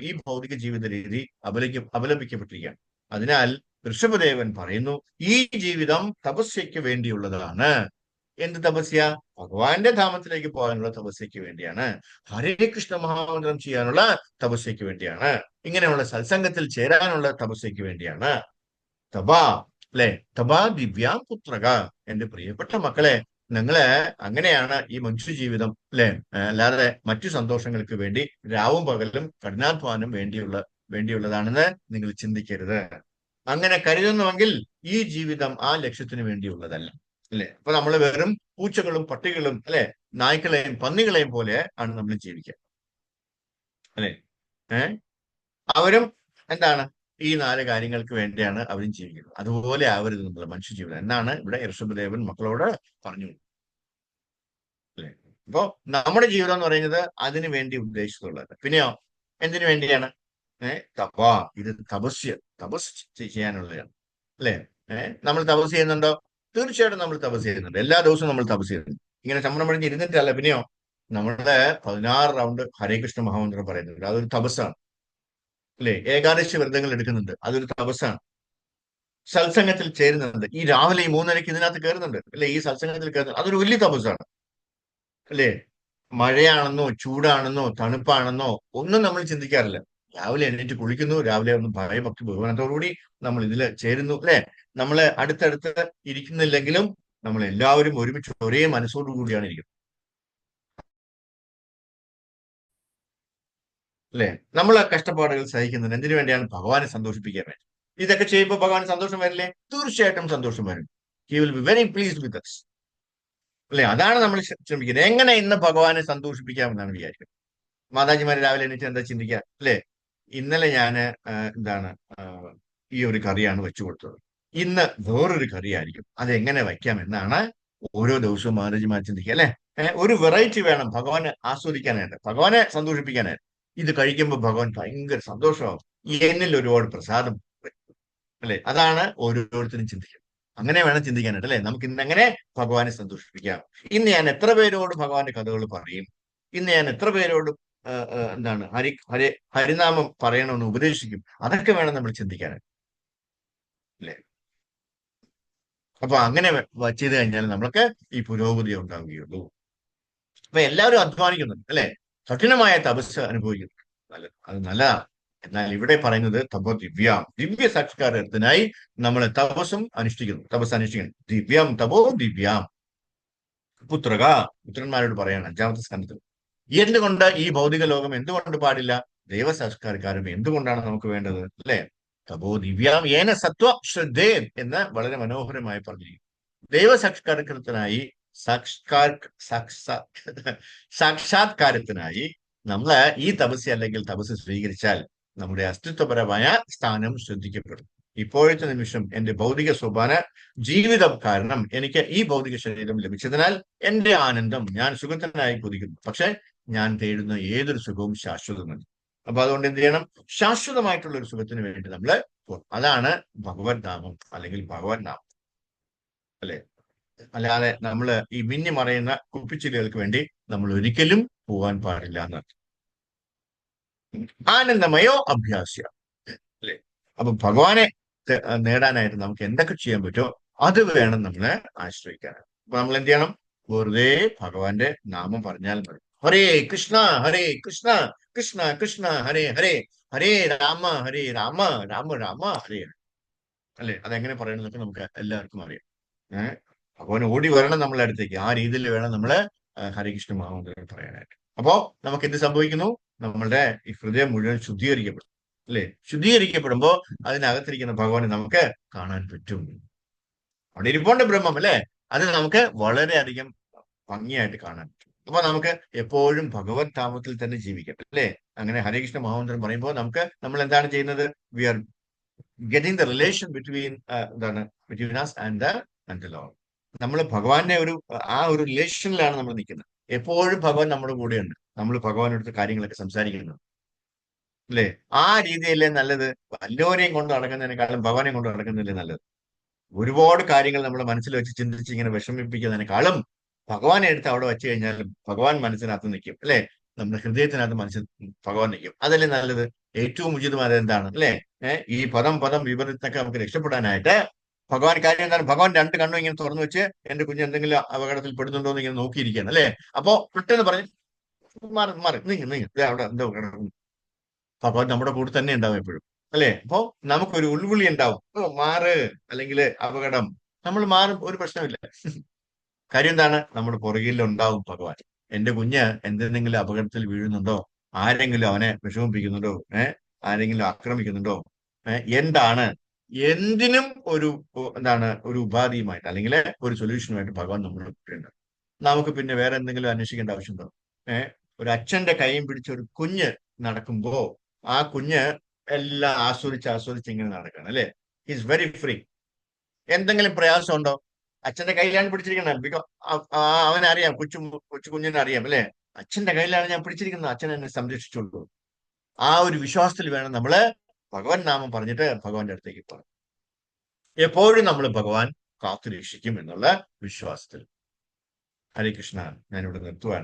ഈ ഭൗതിക ജീവിത രീതി അപലപിക്കപ്പെട്ടിരിക്കുകയാണ്. അതിനാൽ ഋഷഭദേവൻ പറയുന്നു, ഈ ജീവിതം തപസ്യയ്ക്ക് വേണ്ടിയുള്ളതാണ്. എന്ത് തപസ്യ? ഭഗവാന്റെ ധാമത്തിലേക്ക് പോകാനുള്ള തപസ്യയ്ക്ക് വേണ്ടിയാണ്. ഹരേ കൃഷ്ണ മഹാമന്ത്രം ചെയ്യാനുള്ള തപസ്യയ്ക്ക് വേണ്ടിയാണ്. ഇങ്ങനെയുള്ള സത്സംഗത്തിൽ ചേരാനുള്ള തപസ്യയ്ക്ക് വേണ്ടിയാണ്. തപാ അല്ലെ, തപാ ദിവ്യാം പുത്രക. എന്റെ പ്രിയപ്പെട്ട മക്കളെ, നിങ്ങള് അങ്ങനെയാണ് ഈ മനുഷ്യ ജീവിതം അല്ലെ, അല്ലാതെ മറ്റു സന്തോഷങ്ങൾക്ക് വേണ്ടി രാവും പകലും കഠിനാധ്വാനം വേണ്ടിയുള്ളതാണെന്ന് നിങ്ങൾ ചിന്തിക്കരുത്. അങ്ങനെ കരുതുന്നുവെങ്കിൽ ഈ ജീവിതം ആ ലക്ഷ്യത്തിന് വേണ്ടിയുള്ളതല്ല. അല്ലെ, അപ്പൊ നമ്മൾ വെറും പൂച്ചകളും പട്ടികളും അല്ലെ, നായ്ക്കളെയും പന്നികളെയും പോലെ ആണ് നമ്മൾ ജീവിക്കുക. അല്ലെ, അവരും എന്താണ്, ഈ 4 കാര്യങ്ങൾക്ക് വേണ്ടിയാണ് അവരും ജീവിക്കുന്നത്. അതുപോലെ ആവരുത് നമ്മൾ മനുഷ്യ ജീവിതം എന്നാണ് ഇവിടെ ഋഷഭദേവൻ മക്കളോട് പറഞ്ഞു. അല്ലെ, അപ്പോ നമ്മുടെ ജീവിതം എന്ന് പറയുന്നത് അതിനു വേണ്ടി ഉദ്ദേശിച്ചുള്ളത്. പിന്നെയോ എന്തിനു വേണ്ടിയാണ്? തപാ, ഇത് തപസ് ചെയ്യാനുള്ളതാണ്. അല്ലെ, നമ്മൾ തപസ് ചെയ്യുന്നുണ്ടോ? തീർച്ചയായിട്ടും നമ്മൾ തപസ് ചെയ്യുന്നുണ്ട്. എല്ലാ ദിവസവും നമ്മൾ തപസ് ചെയ്യുന്നുണ്ട്. ഇങ്ങനെ ചമ്മണം പടിഞ്ഞ് ഇരുന്നിട്ടല്ല. പിന്നെയോ നമ്മളുടെ 16 റൗണ്ട് ഹരേ കൃഷ്ണ മഹാമന്ത്രം പറയുന്നുണ്ട്. അതൊരു തപസ്സാണ്. അല്ലെ, ഏകാദശി വ്രതങ്ങൾ എടുക്കുന്നുണ്ട്. അതൊരു തപസ്സാണ്. സത്സംഗത്തിൽ ചേരുന്നുണ്ട്. ഈ രാവിലെ ഈ 3:30 ഇതിനകത്ത് കയറുന്നുണ്ട്. അല്ലെ, ഈ സത്സംഗത്തിൽ കയറുന്നത് അതൊരു വലിയ തപസ്സാണ്. അല്ലെ, മഴയാണെന്നോ ചൂടാണെന്നോ തണുപ്പാണെന്നോ ഒന്നും നമ്മൾ ചിന്തിക്കാറില്ല. രാവിലെ എണീറ്റ് കുളിക്കുന്നു, രാവിലെ ഒന്ന് ഭയഭക്തി ബഹുമാനത്തോടുകൂടി നമ്മൾ ഇതിൽ ചേരുന്നു. അല്ലെ, നമ്മളെ അടുത്തടുത്ത് ഇരിക്കുന്നില്ലെങ്കിലും നമ്മൾ എല്ലാവരും ഒരുമിച്ച് ഒരേ മനസ്സോടുകൂടിയാണ് ഇരിക്കുന്നത്. അല്ലെ, നമ്മൾ കഷ്ടപ്പാടുകൾ സഹിക്കുന്നത് എന്തിനു വേണ്ടിയാണ്? ഭഗവാനെ സന്തോഷിപ്പിക്കാൻ വേണ്ടി. ഇതൊക്കെ ചെയ്യുമ്പോൾ ഭഗവാൻ സന്തോഷം വരില്ലേ? തീർച്ചയായിട്ടും സന്തോഷം വരും. He will be very pleased with us. അല്ലെ, അതാണ് നമ്മൾ ശ്രമിക്കുന്നത്. എങ്ങനെ ഇന്ന് ഭഗവാനെ സന്തോഷിപ്പിക്കാമെന്നാണ് വിചാരിക്കുന്നത്. മാതാജിമാര് രാവിലെ എണീറ്റ് എന്താ ചിന്തിക്കുക? അല്ലെ, ഇന്നലെ ഞാന് എന്താണ് ഈ ഒരു കറിയാണ് വെച്ചു കൊടുത്തത്, ഇന്ന് വേറൊരു കറിയായിരിക്കും, അതെങ്ങനെ വയ്ക്കാം എന്നാണ് ഓരോ ദിവസവും മാതാജിമാർ ചിന്തിക്കുക. അല്ലെ, ഒരു വെറൈറ്റി വേണം ഭഗവാനെ ആസ്വദിക്കാനായിട്ട്, ഭഗവാനെ സന്തോഷിപ്പിക്കാനായിട്ട്. ഇത് കഴിക്കുമ്പോൾ ഭഗവാൻ ഭയങ്കര സന്തോഷമാവും, എന്നിൽ ഒരുപാട് പ്രസാദം വരും. അല്ലെ, അതാണ് ഓരോരുത്തരും ചിന്തിക്കുന്നത്. അങ്ങനെ വേണം ചിന്തിക്കാനായിട്ട്. അല്ലെ, നമുക്ക് ഇന്ന് എങ്ങനെ ഭഗവാനെ സന്തോഷിപ്പിക്കാം? ഇന്ന് ഞാൻ എത്ര പേരോട് ഭഗവാന്റെ കഥകൾ പറയും? ഇന്ന് ഞാൻ എത്ര പേരോട് എന്താണ് ഹരിനാമം പറയണമെന്ന് ഉപദേശിക്കും? അതൊക്കെ വേണം നമ്മൾ ചിന്തിക്കാനായിട്ട്. അല്ലെ, അപ്പൊ അങ്ങനെ ചെയ്ത് കഴിഞ്ഞാൽ നമ്മൾക്ക് ഈ പുരോഗതി ഉണ്ടാവുകയുള്ളൂ. അപ്പൊ എല്ലാവരും അധ്വാനിക്കുന്നുണ്ട്. അല്ലെ, കഠിനമായ തപസ് അനുഭവിക്കുന്നു, അത് നല്ലതാണ്. എന്നാൽ ഇവിടെ പറയുന്നത് ദിവ്യ സാക്ഷാത്കാരത്തിനായി നമ്മൾ തപസ് അനുഷ്ഠിക്കണം. ദിവ്യം തപോ ദിവ്യാം പുത്രക. പുത്രന്മാരോട് പറയാണ് 5-ാമത്തെ സ്കന്ധത്തിൽ. എന്തുകൊണ്ട് ഈ ഭൗതിക ലോകം എന്തുകൊണ്ട് പാടില്ല? ദൈവസാക്ഷാത്കാരം എന്തുകൊണ്ടാണ് നമുക്ക് വേണ്ടത്? അല്ലെ, തപോ ദിവ്യാം ഏന സത്വ ശ്രദ്ധേ എന്ന് വളരെ മനോഹരമായി പറഞ്ഞിരിക്കുന്നു. ദൈവസാക്ഷാത്കാരത്തിനായി സാക്ഷാത്കാരത്തിനായി നമ്മള് ഈ തപസ് അല്ലെങ്കിൽ തപസ് സ്വീകരിച്ചാൽ നമ്മുടെ അസ്തിത്വപരമായ സ്ഥാനം ശ്രദ്ധിക്കപ്പെടും. ഇപ്പോഴത്തെ നിമിഷം എന്റെ ഭൗതിക സ്വഭാവ ജീവിതം കാരണം എനിക്ക് ഈ ഭൗതിക ശരീരം ലഭിച്ചതിനാൽ എന്റെ ആനന്ദം, ഞാൻ സുഖത്തിനായി കൊതിക്കുന്നു. പക്ഷെ ഞാൻ തേടുന്ന ഏതൊരു സുഖവും ശാശ്വതമല്ല. അപ്പൊ അതുകൊണ്ട് എന്ത് ചെയ്യണം? ശാശ്വതമായിട്ടുള്ള ഒരു സുഖത്തിന് വേണ്ടി നമ്മള് അതാണ് ഭഗവത് നാമം അല്ലെങ്കിൽ ഭഗവത് നാമം. അല്ലെ, അല്ലാതെ നമ്മൾ ഈ മിന്നി മറയുന്ന കുപ്പിച്ചിലുകൾക്ക് വേണ്ടി നമ്മൾ ഒരിക്കലും പോകാൻ പാടില്ല എന്നാണ്. ആനന്ദമയോ അഭ്യാസ്യ. അല്ലെ, അപ്പൊ ഭഗവാനെ നേടാനായിട്ട് നമുക്ക് എന്തൊക്കെ ചെയ്യാൻ പറ്റുമോ അത് വേണം നമ്മളെ ആശ്രയിക്കാനായിട്ട്. അപ്പൊ നമ്മൾ എന്ത് ചെയ്യണം? വെറുതെ ഭഗവാന്റെ നാമം പറഞ്ഞാൽ മതി. ഹരേ കൃഷ്ണ കൃഷ്ണ കൃഷ്ണ ഹരേ ഹരേ, ഹരേ രാമ രാമ രാമ ഹരേ ഹരേ. അല്ലെ, അതെങ്ങനെ പറയണമെന്നൊക്കെ നമുക്ക് എല്ലാവർക്കും അറിയാം. ഭഗവാൻ ഓടി വരണം നമ്മളെ അടുത്തേക്ക്. ആ രീതിയിൽ വേണം നമ്മള് ഹരികൃഷ്ണ മഹാമന്ത്രം പറയാനായിട്ട്. അപ്പോ നമുക്ക് എന്ത് സംഭവിക്കുന്നു? നമ്മളുടെ ഈ ഹൃദയം മുഴുവൻ ശുദ്ധീകരിക്കപ്പെടും. അല്ലെ, ശുദ്ധീകരിക്കപ്പെടുമ്പോ അതിനകത്തിരിക്കുന്ന ഭഗവാനെ നമുക്ക് കാണാൻ പറ്റും. അവിടെ ഇരിപ്പുണ്ട് ബ്രഹ്മം. അല്ലെ, അത് നമുക്ക് വളരെയധികം ഭംഗിയായിട്ട് കാണാൻ പറ്റും. അപ്പൊ നമുക്ക് എപ്പോഴും ഭഗവത് ധാമത്തിൽ തന്നെ ജീവിക്കട്ടെ. അല്ലെ, അങ്ങനെ ഹരികൃഷ്ണ മഹാമന്ത്രം പറയുമ്പോൾ നമ്മൾ എന്താണ് ചെയ്യുന്നത്? We are getting the relation between us and the Lord. നമ്മൾ ഭഗവാന്റെ ആ ഒരു റിലേഷനിലാണ് നമ്മൾ നിൽക്കുന്നത്. എപ്പോഴും ഭഗവാൻ നമ്മുടെ കൂടെയുണ്ട്. നമ്മൾ ഭഗവാനടുത്ത് കാര്യങ്ങളൊക്കെ സംസാരിക്കുന്നു. അല്ലെ, ആ രീതിയല്ലേ നല്ലത്? വല്ലവരെയും കൊണ്ട് നടക്കുന്നതിനേക്കാളും ഭഗവാനെ കൊണ്ട് നടക്കുന്നതല്ലേ നല്ലത്? ഒരുപാട് കാര്യങ്ങൾ നമ്മുടെ മനസ്സിൽ വെച്ച് ചിന്തിച്ച് ഇങ്ങനെ വിഷമിപ്പിക്കുന്നതിനേക്കാളും ഭഗവാനെ എടുത്ത് അവിടെ വെച്ച് കഴിഞ്ഞാലും ഭഗവാൻ മനസ്സിനകത്ത് നിൽക്കും. അല്ലെ, നമ്മുടെ ഹൃദയത്തിനകത്ത് ഭഗവാൻ നിൽക്കും. അതല്ലേ നല്ലത്? ഏറ്റവും ഉചിതമായത് എന്താണ് അല്ലെ? ഈ പദം പദം വിപരീതത്തൊക്കെ നമുക്ക് രക്ഷപ്പെടാനായിട്ട് ഭഗവാൻ കാര്യം എന്താണ്? ഭഗവാൻ രണ്ട് കണ്ണും ഇങ്ങനെ തുറന്നു വെച്ച് എന്റെ കുഞ്ഞ് എന്തെങ്കിലും അപകടത്തിൽ പെടുന്നുണ്ടോ എന്ന് ഇങ്ങനെ നോക്കിയിരിക്കുകയാണ് അല്ലെ? അപ്പോ പെട്ടെന്ന് പറഞ്ഞു മാറി മാറി നീങ്ങി നീങ്ങി അവിടെ എന്തോ കിടക്കുന്നു. ഭഗവാൻ നമ്മുടെ കൂടെ തന്നെ ഉണ്ടാവും എപ്പോഴും അല്ലെ? അപ്പോ നമുക്കൊരു ഉൾവിളി ഉണ്ടാവും, ഓ മാറ്, അല്ലെങ്കിൽ അപകടം, നമ്മൾ മാറും, ഒരു പ്രശ്നമില്ല. കാര്യം എന്താണ്? നമ്മുടെ പുറകിലുണ്ടാവും ഭഗവാൻ. എന്റെ കുഞ്ഞ് എന്തെങ്കിലും അപകടത്തിൽ വീഴുന്നുണ്ടോ, ആരെങ്കിലും അവനെ വിഷമിപ്പിക്കുന്നുണ്ടോ, ആരെങ്കിലും ആക്രമിക്കുന്നുണ്ടോ, എന്താണ്, എന്തിനും ഒരു എന്താണ് ഒരു ഉപാധിയുമായിട്ട് അല്ലെങ്കിൽ ഒരു സൊല്യൂഷനുമായിട്ട് ഭഗവാൻ നമ്മുടെ കൂടെയുണ്ട്. നമുക്ക് പിന്നെ വേറെ എന്തെങ്കിലും അന്വേഷിക്കേണ്ട ആവശ്യമുണ്ടോ? ഒരു അച്ഛന്റെ കൈയും പിടിച്ച ഒരു കുഞ്ഞ് നടക്കുമ്പോ ആ കുഞ്ഞ് എല്ലാം ആസ്വദിച്ച് ആസ്വദിച്ച് ഇങ്ങനെ നടക്കണം അല്ലെ? Is very free. എന്തെങ്കിലും പ്രയാസം ഉണ്ടോ? അച്ഛന്റെ കയ്യിലാണ് പിടിച്ചിരിക്കുന്നത്. അവനറിയാം, കൊച്ചു കുഞ്ഞിനെ അറിയാം അല്ലെ? അച്ഛന്റെ കയ്യിലാണ് ഞാൻ പിടിച്ചിരിക്കുന്നത്, അച്ഛൻ എന്നെ സംരക്ഷിച്ചുള്ളൂ. ആ ഒരു വിശ്വാസത്തിൽ വേണം നമ്മള് ഭഗവാൻ നാമം പറഞ്ഞിട്ട് ഭഗവാന്റെ അടുത്തേക്ക് പോകണം. എപ്പോഴും നമ്മൾ ഭഗവാൻ കാത്തു രക്ഷിക്കും എന്നുള്ള വിശ്വാസത്തിൽ. ഹരേ കൃഷ്ണ. ഞാനിവിടെ നിർത്തുവാൻ.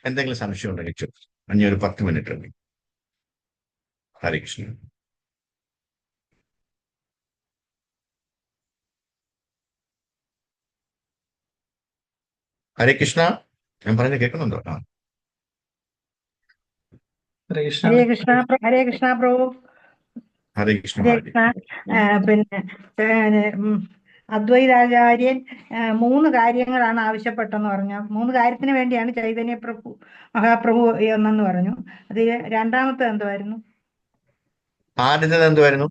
എന്തെങ്കിലും സംശയം ഉണ്ടെങ്കിൽ ഇനി ഒരു 10 മിനിറ്റ് ഉണ്ട്. ഹരേ കൃഷ്ണ. ഹരേ കൃഷ്ണ. ഞാൻ പറയുന്നത് കേൾക്കുന്നുണ്ടോ?
ഹരേ കൃഷ്ണ.
ഹരേ കൃഷ്ണ. ഹരേ കൃഷ്ണ പ്രഭു.
ഹരേ കൃഷ്ണ.
ഹരേ കൃഷ്ണ. പിന്നെ അദ്വൈതാചാര്യൻ 3 കാര്യങ്ങളാണ് ആവശ്യപ്പെട്ടെന്ന് പറഞ്ഞു. 3 കാര്യത്തിന് വേണ്ടിയാണ് ചൈതന്യ പ്രഭു മഹാപ്രഭു എന്നു പറഞ്ഞു. അതിൽ രണ്ടാമത്തെ എന്തുവായിരുന്നു?
ആദ്യത്തേത് എന്തുവായിരുന്നു?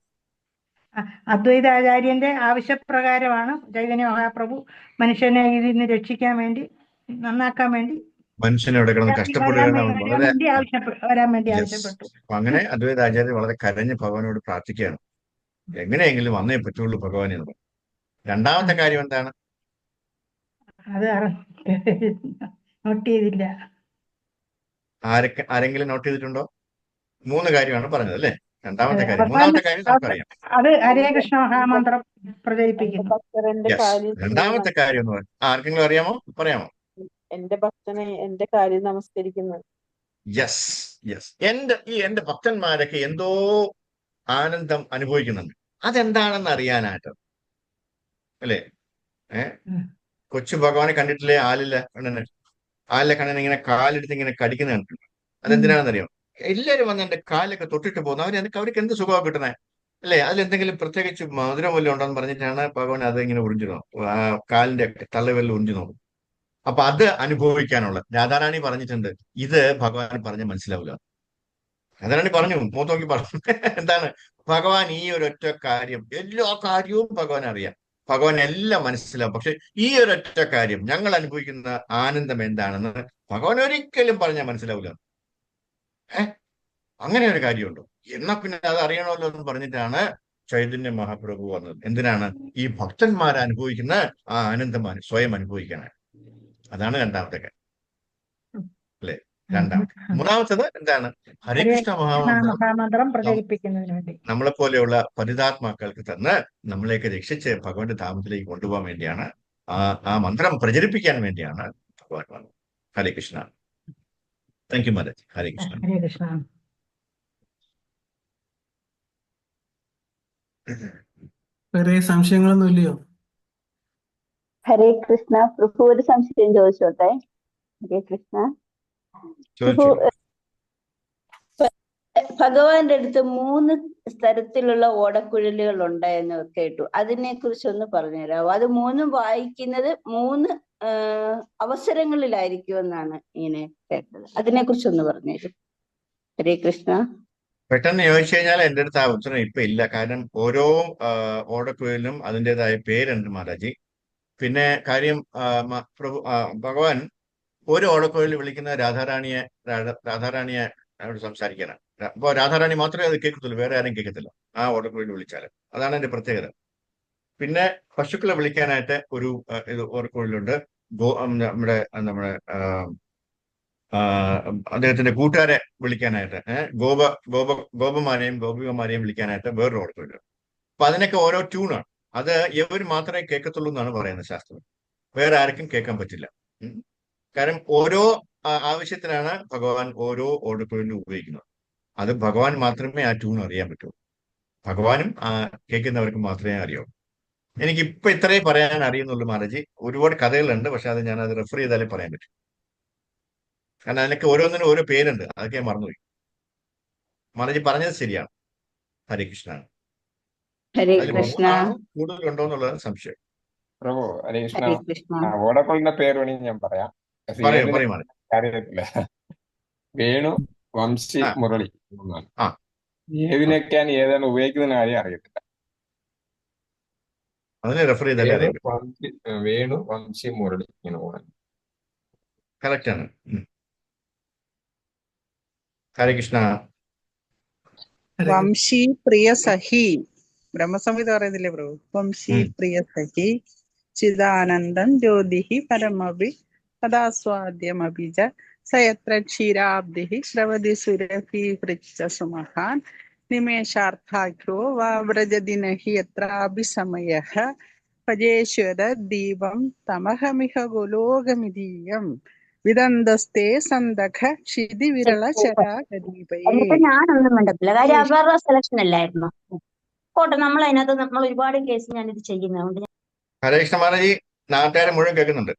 അദ്വൈതാചാര്യന്റെ ആവശ്യപ്രകാരമാണ് ചൈതന്യ മഹാപ്രഭു മനുഷ്യനെ ഇതിൽ നിന്ന് രക്ഷിക്കാൻ വേണ്ടി, നന്നാക്കാൻ വേണ്ടി,
മനുഷ്യനെ ഇവിടെ കിടന്ന് കഷ്ടപ്പെടുകയാണ് വളരെ
വരാൻ വേണ്ടി ആവശ്യപ്പെട്ടു.
അങ്ങനെ അദ്വൈതാചാര്യ വളരെ കരഞ്ഞ് ഭഗവാനോട് പ്രാർത്ഥിക്കുകയാണ്, എങ്ങനെയെങ്കിലും വന്നേ പറ്റുള്ളൂ ഭഗവാനെ എന്ന്. രണ്ടാമത്തെ കാര്യം എന്താണ്?
അത് നോട്ട് ചെയ്തില്ല.
ആരെങ്കിലും നോട്ട് ചെയ്തിട്ടുണ്ടോ? 3 കാര്യമാണ് പറഞ്ഞത് അല്ലേ? രണ്ടാമത്തെ കാര്യം. മൂന്നാമത്തെ കാര്യം നമുക്കറിയാം.
അത് ഹരേ കൃഷ്ണ മഹാമന്ത്രം പ്രചരിപ്പിക്കുന്നു.
രണ്ടാമത്തെ കാര്യം എന്ന് പറയുന്നത് ആർക്കെങ്കിലും അറിയാമോ? പറയാമോ?
എന്റെ ഭക്തനെ എന്റെ കാര്യം നമസ്കരിക്കുന്നു.
Yes yes. എന്റെ ഭക്തന്മാരൊക്കെ എന്തോ ആനന്ദം അനുഭവിക്കുന്നുണ്ട്. അതെന്താണെന്ന് അറിയാനായിട്ട് അല്ലേ? കൊച്ചു ഭഗവാനെ കണ്ടിട്ടില്ലേ? ആലിലെ കണ്ണൻ ഇങ്ങനെ കാലെടുത്ത് ഇങ്ങനെ കടിക്കുന്ന കണ്ടിട്ടുണ്ട്. അതെന്തിനാണെന്നറിയാം? എല്ലാവരും വന്ന് എന്റെ കാലൊക്കെ തൊട്ടിട്ട് പോകുന്നു. അവർക്ക് എന്ത് സുഖമാണ് കിട്ടുന്നത് അല്ലേ? അതിലെന്തെങ്കിലും പ്രത്യേകിച്ച് മധുരം വല്ലതും ഉണ്ടോന്ന് പറഞ്ഞിട്ടാണ് ഭഗവാൻ അത് ഇങ്ങനെ ഉറിഞ്ചു നോക്കും, ആ കാലിന്റെ തള്ളവെല്ലാം ഉറിഞ്ചു നോക്കും. അപ്പൊ അത് അനുഭവിക്കാനുള്ള രാധാറാണി പറഞ്ഞിട്ടുണ്ട്. ഇത് ഭഗവാൻ പറഞ്ഞ് മനസ്സിലാവില്ല. രാധാറാണി പറഞ്ഞു, മൂത്തോക്കി പറഞ്ഞു. എന്താണ്? ഭഗവാൻ ഈ ഒരൊറ്റ കാര്യം, എല്ലാ കാര്യവും ഭഗവാൻ അറിയാം, ഭഗവാൻ എല്ലാം മനസ്സിലാവും. പക്ഷെ ഈ ഒരൊറ്റ കാര്യം, ഞങ്ങൾ അനുഭവിക്കുന്ന ആനന്ദം എന്താണെന്ന് ഭഗവാൻ ഒരിക്കലും പറഞ്ഞാൽ മനസ്സിലാവില്ല. അങ്ങനെ ഒരു കാര്യമുണ്ടോ? എന്നാ പിന്നെ അത് അറിയണമല്ലോ എന്ന് പറഞ്ഞിട്ടാണ് ചൈതന്യ മഹാപ്രഭു വന്നത്. എന്തിനാണ്? ഈ ഭക്തന്മാർ അനുഭവിക്കുന്ന ആ ആനന്ദം സ്വയം അനുഭവിക്കാനാണ്. അതാണ് രണ്ടാമത്തെ കാര്യം അല്ലെ? രണ്ടാമത്തെ. മൂന്നാമത്തത് എന്താണ്? ഹരികൃഷ്ണ
മഹാമന്ത്രം പ്രചരിപ്പിക്കുന്നതിന് വേണ്ടി
നമ്മളെ പോലെയുള്ള പരിതാത്മാക്കൾക്ക് തന്ന് നമ്മളെയൊക്കെ രക്ഷിച്ച് ഭഗവാന്റെ ധാമത്തിലേക്ക് കൊണ്ടുപോകാൻ വേണ്ടിയാണ്, ആ മന്ത്രം പ്രചരിപ്പിക്കാൻ വേണ്ടിയാണ് ഭഗവാൻ വന്നത്. ഹരേ കൃഷ്ണ. Thank you Maharaj. ഹരേ കൃഷ്ണ.
ഹരേ കൃഷ്ണ.
വേറെ സംശയങ്ങളൊന്നും ഇല്ലയോ?
ഹരേ കൃഷ്ണ. പ്രഭു ഒരു സംശയം ചോദിച്ചോട്ടെ? ഹരേ കൃഷ്ണ. പ്രഭു, ഭഗവാന്റെ അടുത്ത് 3 തരത്തിലുള്ള ഓടക്കുഴലുകൾ ഉണ്ടായെന്ന് കേട്ടു. അതിനെ കുറിച്ചൊന്ന് പറഞ്ഞുതരാമോ? അത് 3 വായിക്കുന്നത് 3 അവസരങ്ങളിലായിരിക്കുമെന്നാണ് ഇങ്ങനെ കേട്ടത്. അതിനെ കുറിച്ചൊന്ന് പറഞ്ഞുതരും. ഹരേ കൃഷ്ണ.
പെട്ടെന്ന് ചോദിച്ചു കഴിഞ്ഞാൽ എന്റെ അടുത്ത് ആ ഉത്തരം ഇപ്പൊ ഇല്ല. കാരണം ഓരോ ഓടക്കുഴലിനും അതിൻ്റെതായ പേരുണ്ട് മഹാരാജി. പിന്നെ കാര്യം പ്രഭു ഭഗവാൻ ഒരു ഓടക്കുഴലിൽ വിളിക്കുന്ന രാധാറാണിയെ അവിടെ സംസാരിക്കാനാണ്. അപ്പൊ രാധാറാണി മാത്രമേ അത് കേൾക്കത്തുള്ളൂ, വേറെ ആരും കേൾക്കത്തില്ല ആ ഓടക്കുഴലിൽ വിളിച്ചാൽ. അതാണ് എന്റെ പ്രത്യേകത. പിന്നെ പശുക്കളെ വിളിക്കാനായിട്ട് ഒരു ഓടക്കുഴലുണ്ട്. നമ്മുടെ അദ്ദേഹത്തിന്റെ കൂട്ടുകാരെ വിളിക്കാനായിട്ട്, ഗോപമാരെയും ഗോപികമാരെയും വിളിക്കാനായിട്ട് വേറൊരു ഓടക്കുഴൽ. അപ്പൊ അതിനൊക്കെ ഓരോ ട്യൂണാണ്. അത് ഇവർ മാത്രമേ കേൾക്കത്തുള്ളൂ എന്നാണ് പറയുന്നത് ശാസ്ത്രം. വേറെ ആർക്കും കേൾക്കാൻ പറ്റില്ല. കാരണം ഓരോ ആവശ്യത്തിനാണ് ഭഗവാൻ ഓരോ ഓടക്കുഴലും ഉപയോഗിക്കുന്നത്. അത് ഭഗവാൻ മാത്രമേ ആ ട്യൂൺ അറിയാൻ പറ്റൂ. ഭഗവാനും ആ കേൾക്കുന്നവർക്ക് മാത്രമേ അറിയാവൂ. എനിക്ക് ഇപ്പൊ ഇത്രേ പറയാൻ അറിയുന്നുള്ളൂ മഹാരാജി. ഒരുപാട് കഥകളുണ്ട്, പക്ഷെ അത് ഞാൻ അത് റെഫർ ചെയ്താലേ പറയാൻ പറ്റും. കാരണം അതിനൊക്കെ ഓരോന്നിനും ഓരോ പേരുണ്ട്, അതൊക്കെ ഞാൻ മറന്നുപോയി. മഹാരാജി പറഞ്ഞത് ശരിയാണ്. ഹരേ കൃഷ്ണ.
ഹരേ
അതിൽ
കൃഷ്ണ.
മൂന്നാണോ കൂടുതലുണ്ടോ എന്നുള്ളതാണ് സംശയം.
പ്രഭു ഹരേ കൃഷ്ണ.
ഹരേ കൃഷ്ണ.
ഓടക്കുളിന്റെ പേര് വേണമെങ്കിൽ ഞാൻ പറയാം. പക്ഷെ
പറയൂ
ഏതിനെ
പറയൂ മഹാരാജ്.
അറിയത്തില്ല. വേണു, വംശി,
ആ
മുരളി എന്നാണ്.
ആ
ഏതിനൊക്കെയാണ് ഏതാണ് ഉപയോഗിക്കുന്ന കാര്യം അറിയത്തില്ല.
അതിനെ റെഫർ ചെയ്താലേ അറിയാൻ പറ്റും.
വേണു, വംശി, മുരളി ഇങ്ങനെ പോകാൻ.
കറക്റ്റ് ആണ്. ഹരേ കൃഷ്ണ.
ഹരേ കൃഷ്ണ.
വംശി പ്രിയ സഖി ബ്രഹ്മസംഹിത പറയുന്നില്ലേ പ്രഭു? വംശി പ്രിയ സഖി ചിദാനന്ദം ജ്യോതിഹി പരമഭി കഥാസ്വാദ്യമഭി ച സയത്ര ക്ഷീരാബ്ധി ശ്രവതി സുരഭി വൃച്ച സുമഹാൻ നിമേഷാർത്ഥാഖ്യോ വ്രജതി നഹി യത്രാപി സമയഃ ഭജേശ്വര ദീപം തമഹമിഹ ഗോലോകമിതീയം വിദന്തസ്തേ സന്തഖ ക്ഷിതി വിരള ചരാകദീപയേ.
എന്നിട്ട് ഞാനൊന്നും കണ്ടത്തില്ല. കാര്യം അവരുടെ സെലക്ഷൻ അല്ലായിരുന്നു. പോട്ടെ, നമ്മൾ ഒരുപാട് കേസ് ഞാനിത് ചെയ്യുന്നതുകൊണ്ട്
ഹരേ കൃഷ്ണ മഹാരാജി. നാട്ടുകാരെ മുഴുവൻ കേൾക്കുന്നുണ്ട്.